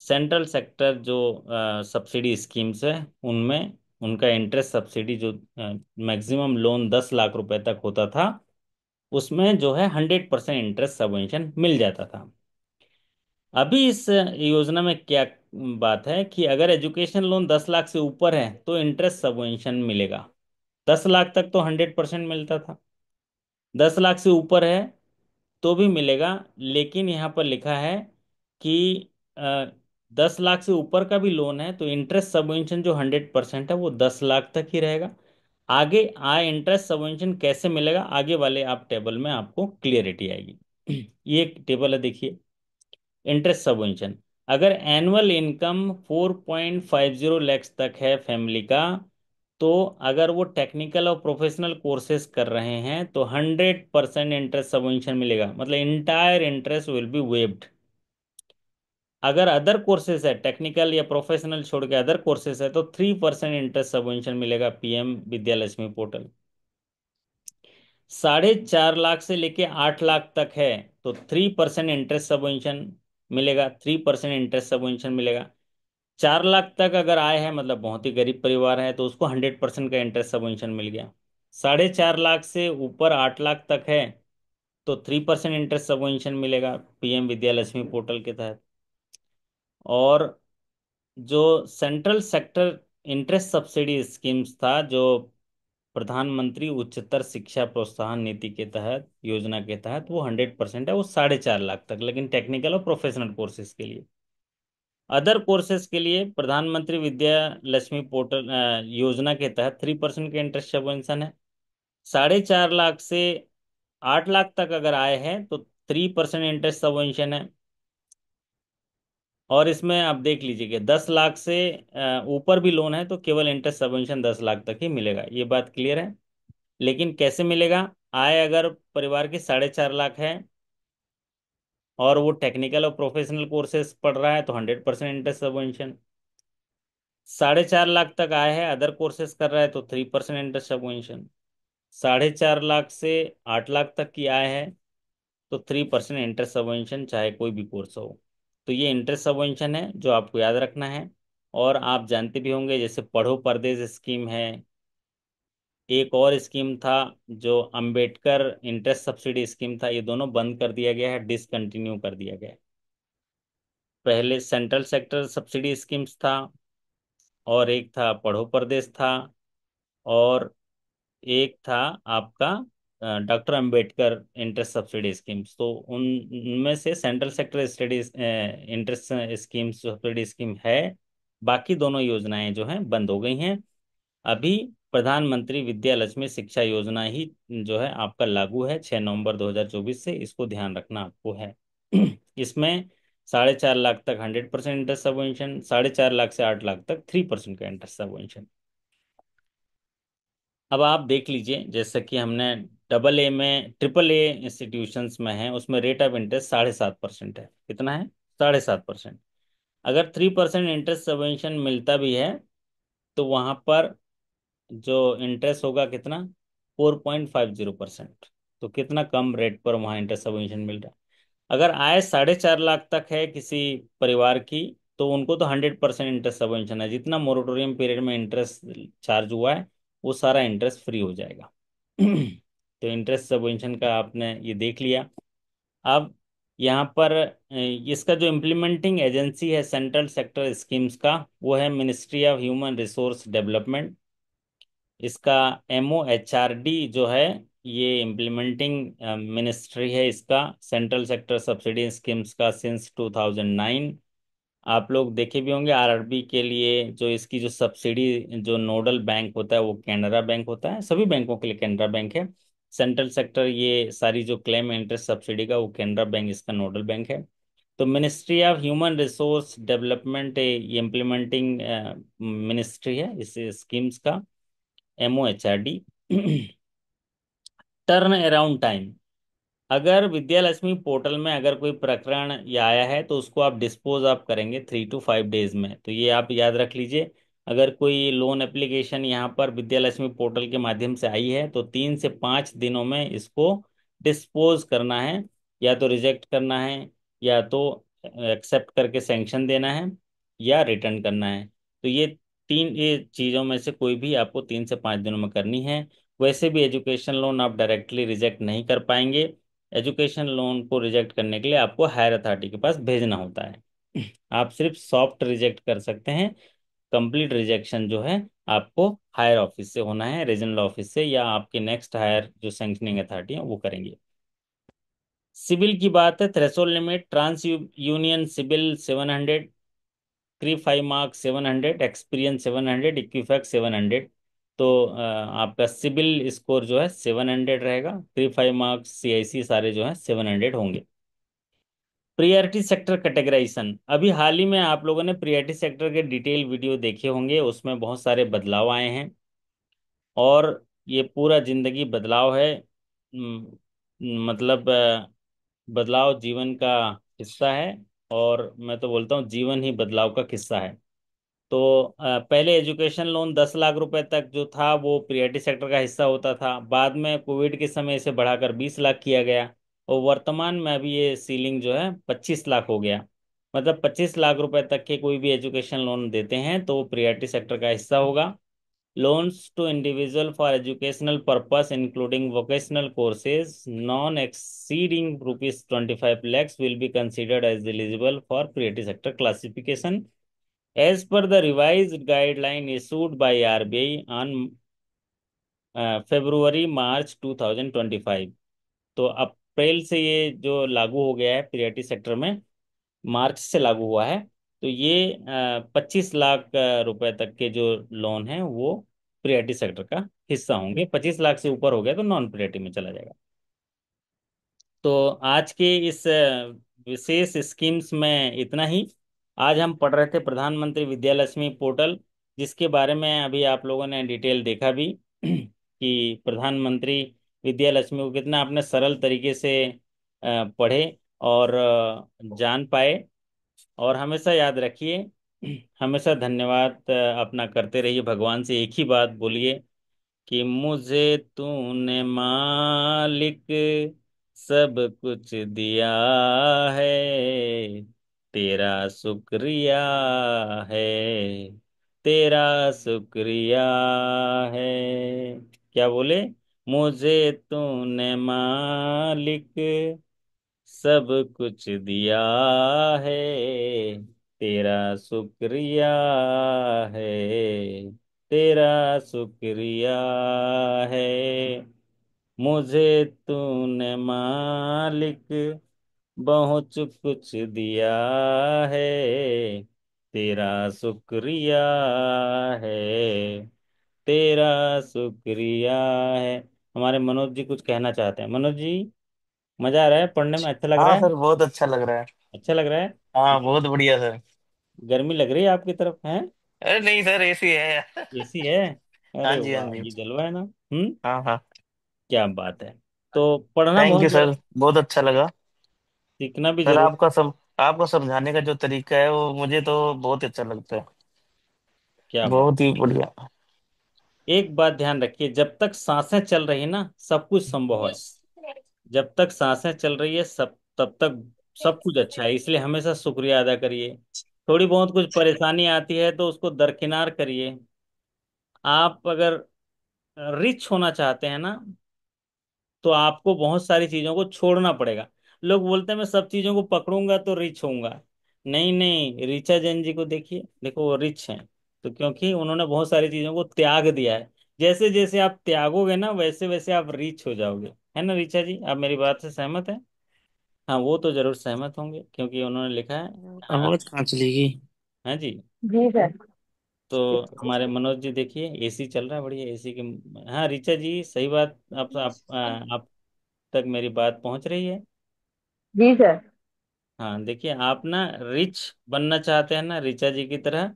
सेंट्रल सेक्टर जो सब्सिडी स्कीम्स है उनमें उनका इंटरेस्ट सब्सिडी जो मैक्सिमम लोन 10 लाख रुपए तक होता था, उसमें जो है 100% इंटरेस्ट सबवेंशन मिल जाता था। अभी इस योजना में क्या बात है कि अगर एजुकेशन लोन 10 लाख से ऊपर है तो इंटरेस्ट सबवेंशन मिलेगा। 10 लाख तक तो 100% मिलता था, 10 लाख से ऊपर है तो भी मिलेगा। लेकिन यहाँ पर लिखा है कि 10 लाख से ऊपर का भी लोन है तो इंटरेस्ट सबवेंशन जो 100% है वो 10 लाख तक ही रहेगा। आगे इंटरेस्ट सबवेंशन कैसे मिलेगा, आगे वाले आप टेबल में आपको क्लियरिटी आएगी। ये एक टेबल है, देखिए। इंटरेस्ट सबवेंशन, अगर एनुअल इनकम 4.50 लैक्स तक है फैमिली का, तो अगर वो टेक्निकल और प्रोफेशनल कोर्सेज कर रहे हैं तो 100% इंटरेस्ट सबवेंशन मिलेगा, मतलब entire interest will be waived. अगर अदर कोर्सेज है, टेक्निकल या प्रोफेशनल छोड़ के अदर कोर्सेज है, तो 3% इंटरेस्ट सबवेंशन मिलेगा PM विद्या लक्ष्मी पोर्टल। 4.5 लाख से लेके 8 लाख तक है तो 3% इंटरेस्ट सबवेंशन मिलेगा, 3% इंटरेस्ट सबवेंशन मिलेगा। 4 लाख तक अगर आय है, मतलब बहुत ही गरीब परिवार है, तो उसको 100% का इंटरेस्ट सबवेंशन मिल गया। 4.5 लाख से ऊपर 8 लाख तक है तो 3% इंटरेस्ट सबवेंशन मिलेगा PM विद्या लक्ष्मी पोर्टल के तहत। और जो central sector interest subsidy schemes था, जो प्रधानमंत्री उच्चतर शिक्षा प्रोत्साहन नीति के तहत, योजना के तहत, वो 100% है, वो 4.5 लाख तक, लेकिन टेक्निकल और प्रोफेशनल कोर्सेज के लिए। अदर कोर्सेज के लिए प्रधानमंत्री विद्या लक्ष्मी पोर्टल योजना के तहत 3% के इंटरेस्ट सबवेंशन है। 4.5 लाख से 8 लाख तक अगर आए हैं तो 3% इंटरेस्ट सबवेंशन है। और इसमें आप देख लीजिए कि 10 लाख से ऊपर भी लोन है तो केवल इंटरेस्ट सबवेंशन 10 लाख तक ही मिलेगा। ये बात क्लियर है। लेकिन कैसे मिलेगा, आय अगर परिवार की 4.5 लाख है और वो टेक्निकल और प्रोफेशनल कोर्सेज पढ़ रहा है तो 100% इंटरेस्ट सबवेंशन। 4.5 लाख तक आय है, अदर कोर्सेज कर रहा है तो 3% इंटरेस्ट सबवेंशन। 4.5 लाख से 8 लाख तक की आय है तो 3% इंटरेस्ट सबवेंशन, चाहे कोई भी कोर्स हो। तो ये इंटरेस्ट सबवेंशन है जो आपको याद रखना है। और आप जानते भी होंगे, जैसे पढ़ो परदेश स्कीम है, एक और स्कीम था जो अंबेडकर इंटरेस्ट सब्सिडी स्कीम था, ये दोनों बंद कर दिया गया है, डिसकंटिन्यू कर दिया गया है। पहले सेंट्रल सेक्टर सब्सिडी स्कीम्स था, और एक था पढ़ो परदेश था, और एक था आपका doctor Ambedkar interest subsidy schemes. तो उनमें से central sector studies interest schemes subsidy scheme है, बाकी दोनों योजनाएं जो हैं बंद हो गई हैं। अभी प्रधानमंत्री विद्या लक्ष्मी शिक्षा योजना ही जो है आपका लागू है 6 नवंबर 2024 से, इसको ध्यान रखना आपको है। इसमें 4.5 लाख तक 100% इंटरेस्ट सबवेंशन, 4.5 लाख से 8 लाख तक 3% का इंटरेस्ट सबवेंशन। अब आप देख लीजिए, जैसे कि हमने AA में, AAA इंस्टीट्यूशंस में है, उसमें रेट ऑफ इंटरेस्ट 7.5% है। कितना है? 7.5%। अगर 3% इंटरेस्ट सबवेंशन मिलता भी है तो वहां पर जो इंटरेस्ट होगा कितना? 4.50%। तो कितना कम रेट पर वहाँ इंटरेस्ट सबवेंशन मिल रहा है। अगर आय 4.5 लाख तक है किसी परिवार की, तो उनको तो 100% इंटरेस्ट सबवेंशन है, जितना मोरेटोरियम पीरियड में इंटरेस्ट चार्ज हुआ है वो सारा इंटरेस्ट फ्री हो जाएगा। तो इंटरेस्ट सबवेंशन का आपने ये देख लिया। अब यहाँ पर इसका जो इम्प्लीमेंटिंग एजेंसी है सेंट्रल सेक्टर स्कीम्स का, वो है ministry of human resource development. इसका MOHRD जो है, ये इम्प्लीमेंटिंग मिनिस्ट्री है इसका, सेंट्रल सेक्टर सब्सिडी स्कीम्स का सिंस 2009। आप लोग देखे भी होंगे RRB के लिए जो इसकी जो सब्सिडी जो नोडल बैंक होता है वो कैनरा बैंक होता है, सभी बैंकों के लिए कैनरा बैंक है। सेंट्रल सेक्टर ये सारी जो क्लेम इंटरेस्ट सब्सिडी का, वो कैनरा बैंक इसका नोडल बैंक है। तो ministry of human resource development ये इम्प्लीमेंटिंग मिनिस्ट्री है इस स्कीम्स का, MOHRD। टर्न अराउंड टाइम, अगर विद्या लक्ष्मी पोर्टल में अगर कोई प्रकरण या आया है तो उसको आप डिस्पोज ऑफ करेंगे 3 to 5 डेज में, तो ये आप याद रख लीजिए। अगर कोई लोन एप्लीकेशन यहाँ पर विद्या लक्ष्मी पोर्टल के माध्यम से आई है तो 3 से 5 दिनों में इसको डिस्पोज करना है, या तो रिजेक्ट करना है, या तो एक्सेप्ट करके सैंक्शन देना है, या रिटर्न करना है। तो ये चीज़ों में से कोई भी आपको 3 से 5 दिनों में करनी है। वैसे भी एजुकेशन लोन आप डायरेक्टली रिजेक्ट नहीं कर पाएंगे। एजुकेशन लोन को रिजेक्ट करने के लिए आपको हायर अथॉरिटी के पास भेजना होता है। आप सिर्फ सॉफ्ट रिजेक्ट कर सकते हैं। कंप्लीट रिजेक्शन जो है आपको हायर ऑफिस से होना है, रीजनल ऑफिस से, या आपके नेक्स्ट हायर जो सैंक्शनिंग अथॉरिटी है वो करेंगे। सिविल की बात है, threshold limit trans union CIBIL 700, pre 5 marks 700, Experian 700, Equifax 700। तो आपका सिविल स्कोर जो है 700 रहेगा, प्री 5 मार्क्स CIC सारे जो है 700 होंगे। प्रियरिटी सेक्टर कैटेगराइजेशन, अभी हाल ही में आप लोगों ने प्रियरिटी सेक्टर के डिटेल वीडियो देखे होंगे, उसमें बहुत सारे बदलाव आए हैं। और ये पूरा जिंदगी बदलाव है। मतलब बदलाव जीवन का हिस्सा है, और मैं तो बोलता हूँ जीवन ही बदलाव का किस्सा है। तो पहले एजुकेशन लोन 10 लाख रुपए तक जो था वो प्रियरिटी सेक्टर का हिस्सा होता था, बाद में कोविड के समय इसे बढ़ाकर 20 लाख किया गया, और वर्तमान में अभी ये सीलिंग जो है 25 लाख हो गया। मतलब 25 लाख रुपए तक के कोई भी एजुकेशन लोन देते हैं तो वो प्रियरिटी सेक्टर का हिस्सा होगा। Loans to individual for educational purpose including vocational courses non exceeding ₹25 lakhs will be considered as eligible for priority sector classification as per the revised guideline issued by RBI on February-March 2025। तो अप्रैल से ये जो लागू हो गया है priority sector में, मार्च से लागू हुआ है। तो ये 25 लाख रुपए तक के जो लोन हैं वो प्रियरिटी सेक्टर का हिस्सा होंगे, 25 लाख से ऊपर हो गया तो नॉन प्रियरिटी में चला जाएगा। तो आज के इस विशेष स्कीम्स में इतना ही। आज हम पढ़ रहे थे प्रधानमंत्री विद्या लक्ष्मी पोर्टल, जिसके बारे में अभी आप लोगों ने डिटेल देखा भी कि प्रधानमंत्री विद्या लक्ष्मी को कितना आपने सरल तरीके से पढ़े और जान पाए। और हमेशा याद रखिए, हमेशा धन्यवाद अपना करते रहिए, भगवान से एक ही बात बोलिए कि मुझे तूने मालिक सब कुछ दिया है, तेरा शुक्रिया है, तेरा शुक्रिया है। क्या बोले? मुझे तूने मालिक सब कुछ दिया है, तेरा शुक्रिया है, तेरा शुक्रिया है। मुझे तूने मालिक बहुत कुछ दिया है, तेरा शुक्रिया है, तेरा शुक्रिया है। हमारे मनोज जी कुछ कहना चाहते हैं। मनोज जी, मजा आ रहा है पढ़ने में, अच्छा लग रहा हाँ है? सर, बहुत अच्छा लग रहा है। अच्छा लग रहा है? हाँ, बहुत बढ़िया सर। गर्मी लग रही है आपकी तरफ है? अरे नहीं सर, ऐसी है। AC है? हाँ अरे जी, हाँ वाह, जी। ये जलवा है ना। हाँ हाँ। क्या बात है। तो पढ़ना थैंक बहुत यू सर, बहुत अच्छा लगा। सीखना भी सर, जरूरी। आपका समझाने का जो तरीका है वो मुझे तो बहुत ही अच्छा लगता है। क्या बात। बहुत ही बढ़िया। एक बात ध्यान रखिए, जब तक सांसें चल रही ना सब कुछ संभव है। जब तक सांसें चल रही है सब, तब तक सब कुछ अच्छा है, इसलिए हमेशा शुक्रिया अदा करिए। थोड़ी बहुत कुछ परेशानी आती है तो उसको दरकिनार करिए। आप अगर रिच होना चाहते हैं ना, तो आपको बहुत सारी चीजों को छोड़ना पड़ेगा। लोग बोलते हैं मैं सब चीजों को पकड़ूंगा तो रिच होऊंगा। नहीं नहीं, ऋचा जैन जी को देखिए, देखो वो रिच हैं, तो क्योंकि उन्होंने बहुत सारी चीजों को त्याग दिया है। जैसे जैसे आप त्यागोगे ना, वैसे वैसे आप रिच हो जाओगे। है ना ऋचा जी, आप मेरी बात से सहमत हैं? हाँ, वो तो जरूर सहमत होंगे क्योंकि उन्होंने लिखा है। आवाज कहाँ चली गई? हाँ जी। जी सर। तो हमारे मनोज जी देखिए, एसी चल रहा है बढ़िया, एसी के। हाँ ऋचा जी, सही बात। आप तक मेरी बात पहुंच रही है। जी सर। हाँ देखिए, आप ना रिच बनना चाहते हैं ना ऋचा जी की तरह,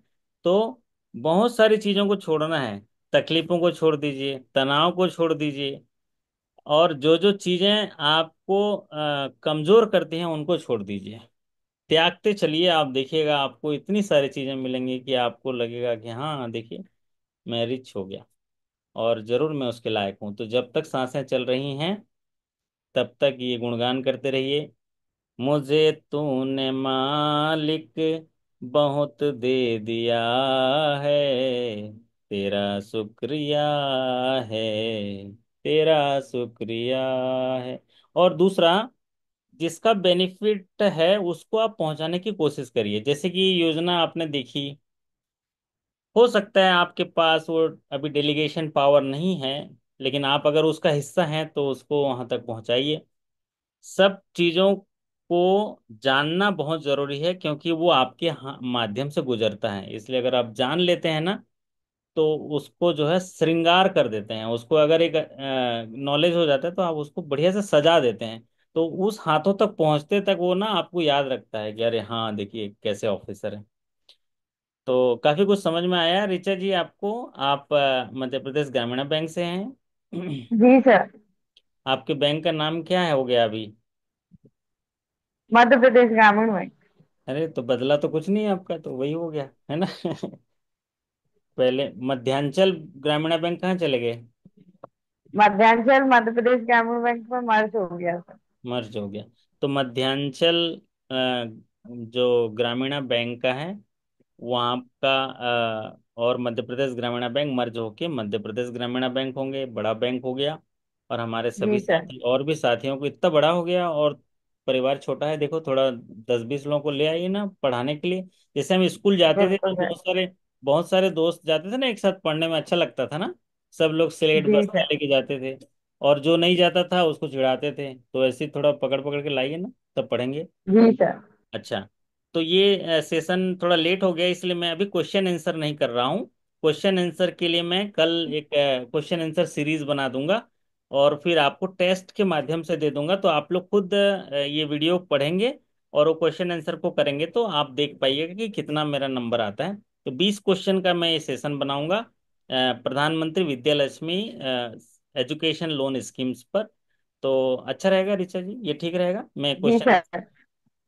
तो बहुत सारी चीजों को छोड़ना है। तकलीफों को छोड़ दीजिए, तनाव को छोड़ दीजिए, और जो जो चीजें आपको कमजोर करती हैं उनको छोड़ दीजिए। त्यागते चलिए, आप देखिएगा आपको इतनी सारी चीजें मिलेंगी कि आपको लगेगा कि हाँ देखिए, मैं रिच हो गया, और जरूर मैं उसके लायक हूँ। तो जब तक सांसें चल रही हैं, तब तक ये गुणगान करते रहिए। मुझे तूने मालिक बहुत दे दिया है, तेरा शुक्रिया है, तेरा शुक्रिया है। और दूसरा, जिसका बेनिफिट है उसको आप पहुंचाने की कोशिश करिए। जैसे कि ये योजना आपने देखी, हो सकता है आपके पास वो अभी डेलीगेशन पावर नहीं है, लेकिन आप अगर उसका हिस्सा हैं तो उसको वहां तक पहुंचाइए। सब चीजों को जानना बहुत जरूरी है, क्योंकि वो आपके माध्यम से गुजरता है। इसलिए अगर आप जान लेते हैं ना, तो उसको जो है श्रृंगार कर देते हैं। उसको अगर एक नॉलेज हो जाता है तो आप उसको बढ़िया से सजा देते हैं। तो उस हाथों तक पहुंचते तक वो ना आपको याद रखता है कि अरे हाँ देखिए कैसे ऑफिसर है। तो काफी कुछ समझ में आया ऋचा जी आपको? आप मध्य प्रदेश ग्रामीण बैंक से हैं। जी सर। आपके बैंक का नाम क्या है हो गया अभी? मध्य प्रदेश ग्रामीण बैंक। अरे तो बदला तो कुछ नहीं है आपका, तो वही हो गया है ना। पहले मध्यांचल ग्रामीण बैंक कहाँ चले गए? मध्यांचल मध्य प्रदेश ग्रामीण बैंक में मर्ज हो गया सर। मर्ज हो गया। तो मध्यांचल जो ग्रामीण बैंक का है, वहाँ का और मध्य प्रदेश ग्रामीण बैंक मर्ज होके मध्य प्रदेश ग्रामीण बैंक होंगे, बड़ा बैंक हो गया। और हमारे सभी जी सर। साथी और भी साथियों को इतना बड़ा हो गया, और परिवार छोटा है। देखो थोड़ा 10-20 लोगों को ले आइए ना पढ़ाने के लिए। जैसे हम स्कूल जाते थे बिल्कुल तो सर। बहुत सारे दोस्त जाते थे ना, एक साथ पढ़ने में अच्छा लगता था ना। सब लोग स्लेट जी बस्ता सर। लेके जाते थे, और जो नहीं जाता था उसको चिढ़ाते थे। तो ऐसे ही थोड़ा पकड़ पकड़ के लाइए ना, तब पढ़ेंगे। जी सर। अच्छा, तो ये सेशन थोड़ा लेट हो गया, इसलिए मैं अभी क्वेश्चन आंसर नहीं कर रहा हूँ। क्वेश्चन आंसर के लिए मैं कल एक क्वेश्चन आंसर सीरीज बना दूंगा, और फिर आपको टेस्ट के माध्यम से दे दूंगा। तो आप लोग खुद ये वीडियो पढ़ेंगे और वो क्वेश्चन आंसर को करेंगे, तो आप देख पाइएगा कि कितना मेरा नंबर आता है। तो 20 क्वेश्चन का मैं ये सेशन बनाऊंगा प्रधानमंत्री Vidya Lakshmi education loan schemes पर। तो अच्छा रहेगा ऋचा जी, ये ठीक रहेगा? मैं जी क्वेश्चन सर।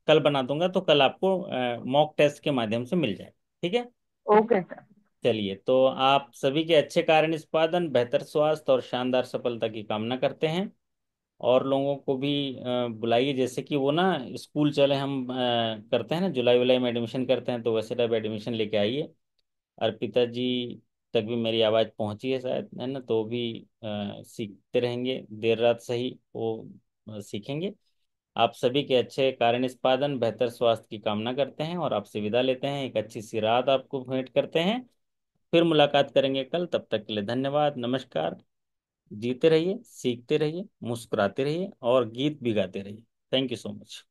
कल बना दूंगा, तो कल आपको मॉक टेस्ट के माध्यम से मिल जाए। ठीक है? Okay sir. चलिए, तो आप सभी के अच्छे कार्य निष्पादन, बेहतर स्वास्थ्य और शानदार सफलता की कामना करते हैं। और लोगों को भी बुलाइए, जैसे कि वो ना स्कूल चले, हम करते हैं ना जुलाई वुलाई में एडमिशन करते हैं, तो वैसे टाइप एडमिशन लेके आइए। अर्पिता जी तक भी मेरी आवाज़ पहुंची है शायद, है ना? तो वो भी सीखते रहेंगे, देर रात सही वो सीखेंगे। आप सभी के अच्छे कार्य निष्पादन, बेहतर स्वास्थ्य की कामना करते हैं, और आपसे विदा लेते हैं। एक अच्छी सी रात आपको भेंट करते हैं। फिर मुलाकात करेंगे कल, तब तक के लिए धन्यवाद, नमस्कार। जीते रहिए, सीखते रहिए, मुस्कुराते रहिए, और गीत भी गाते रहिए। Thank you so much.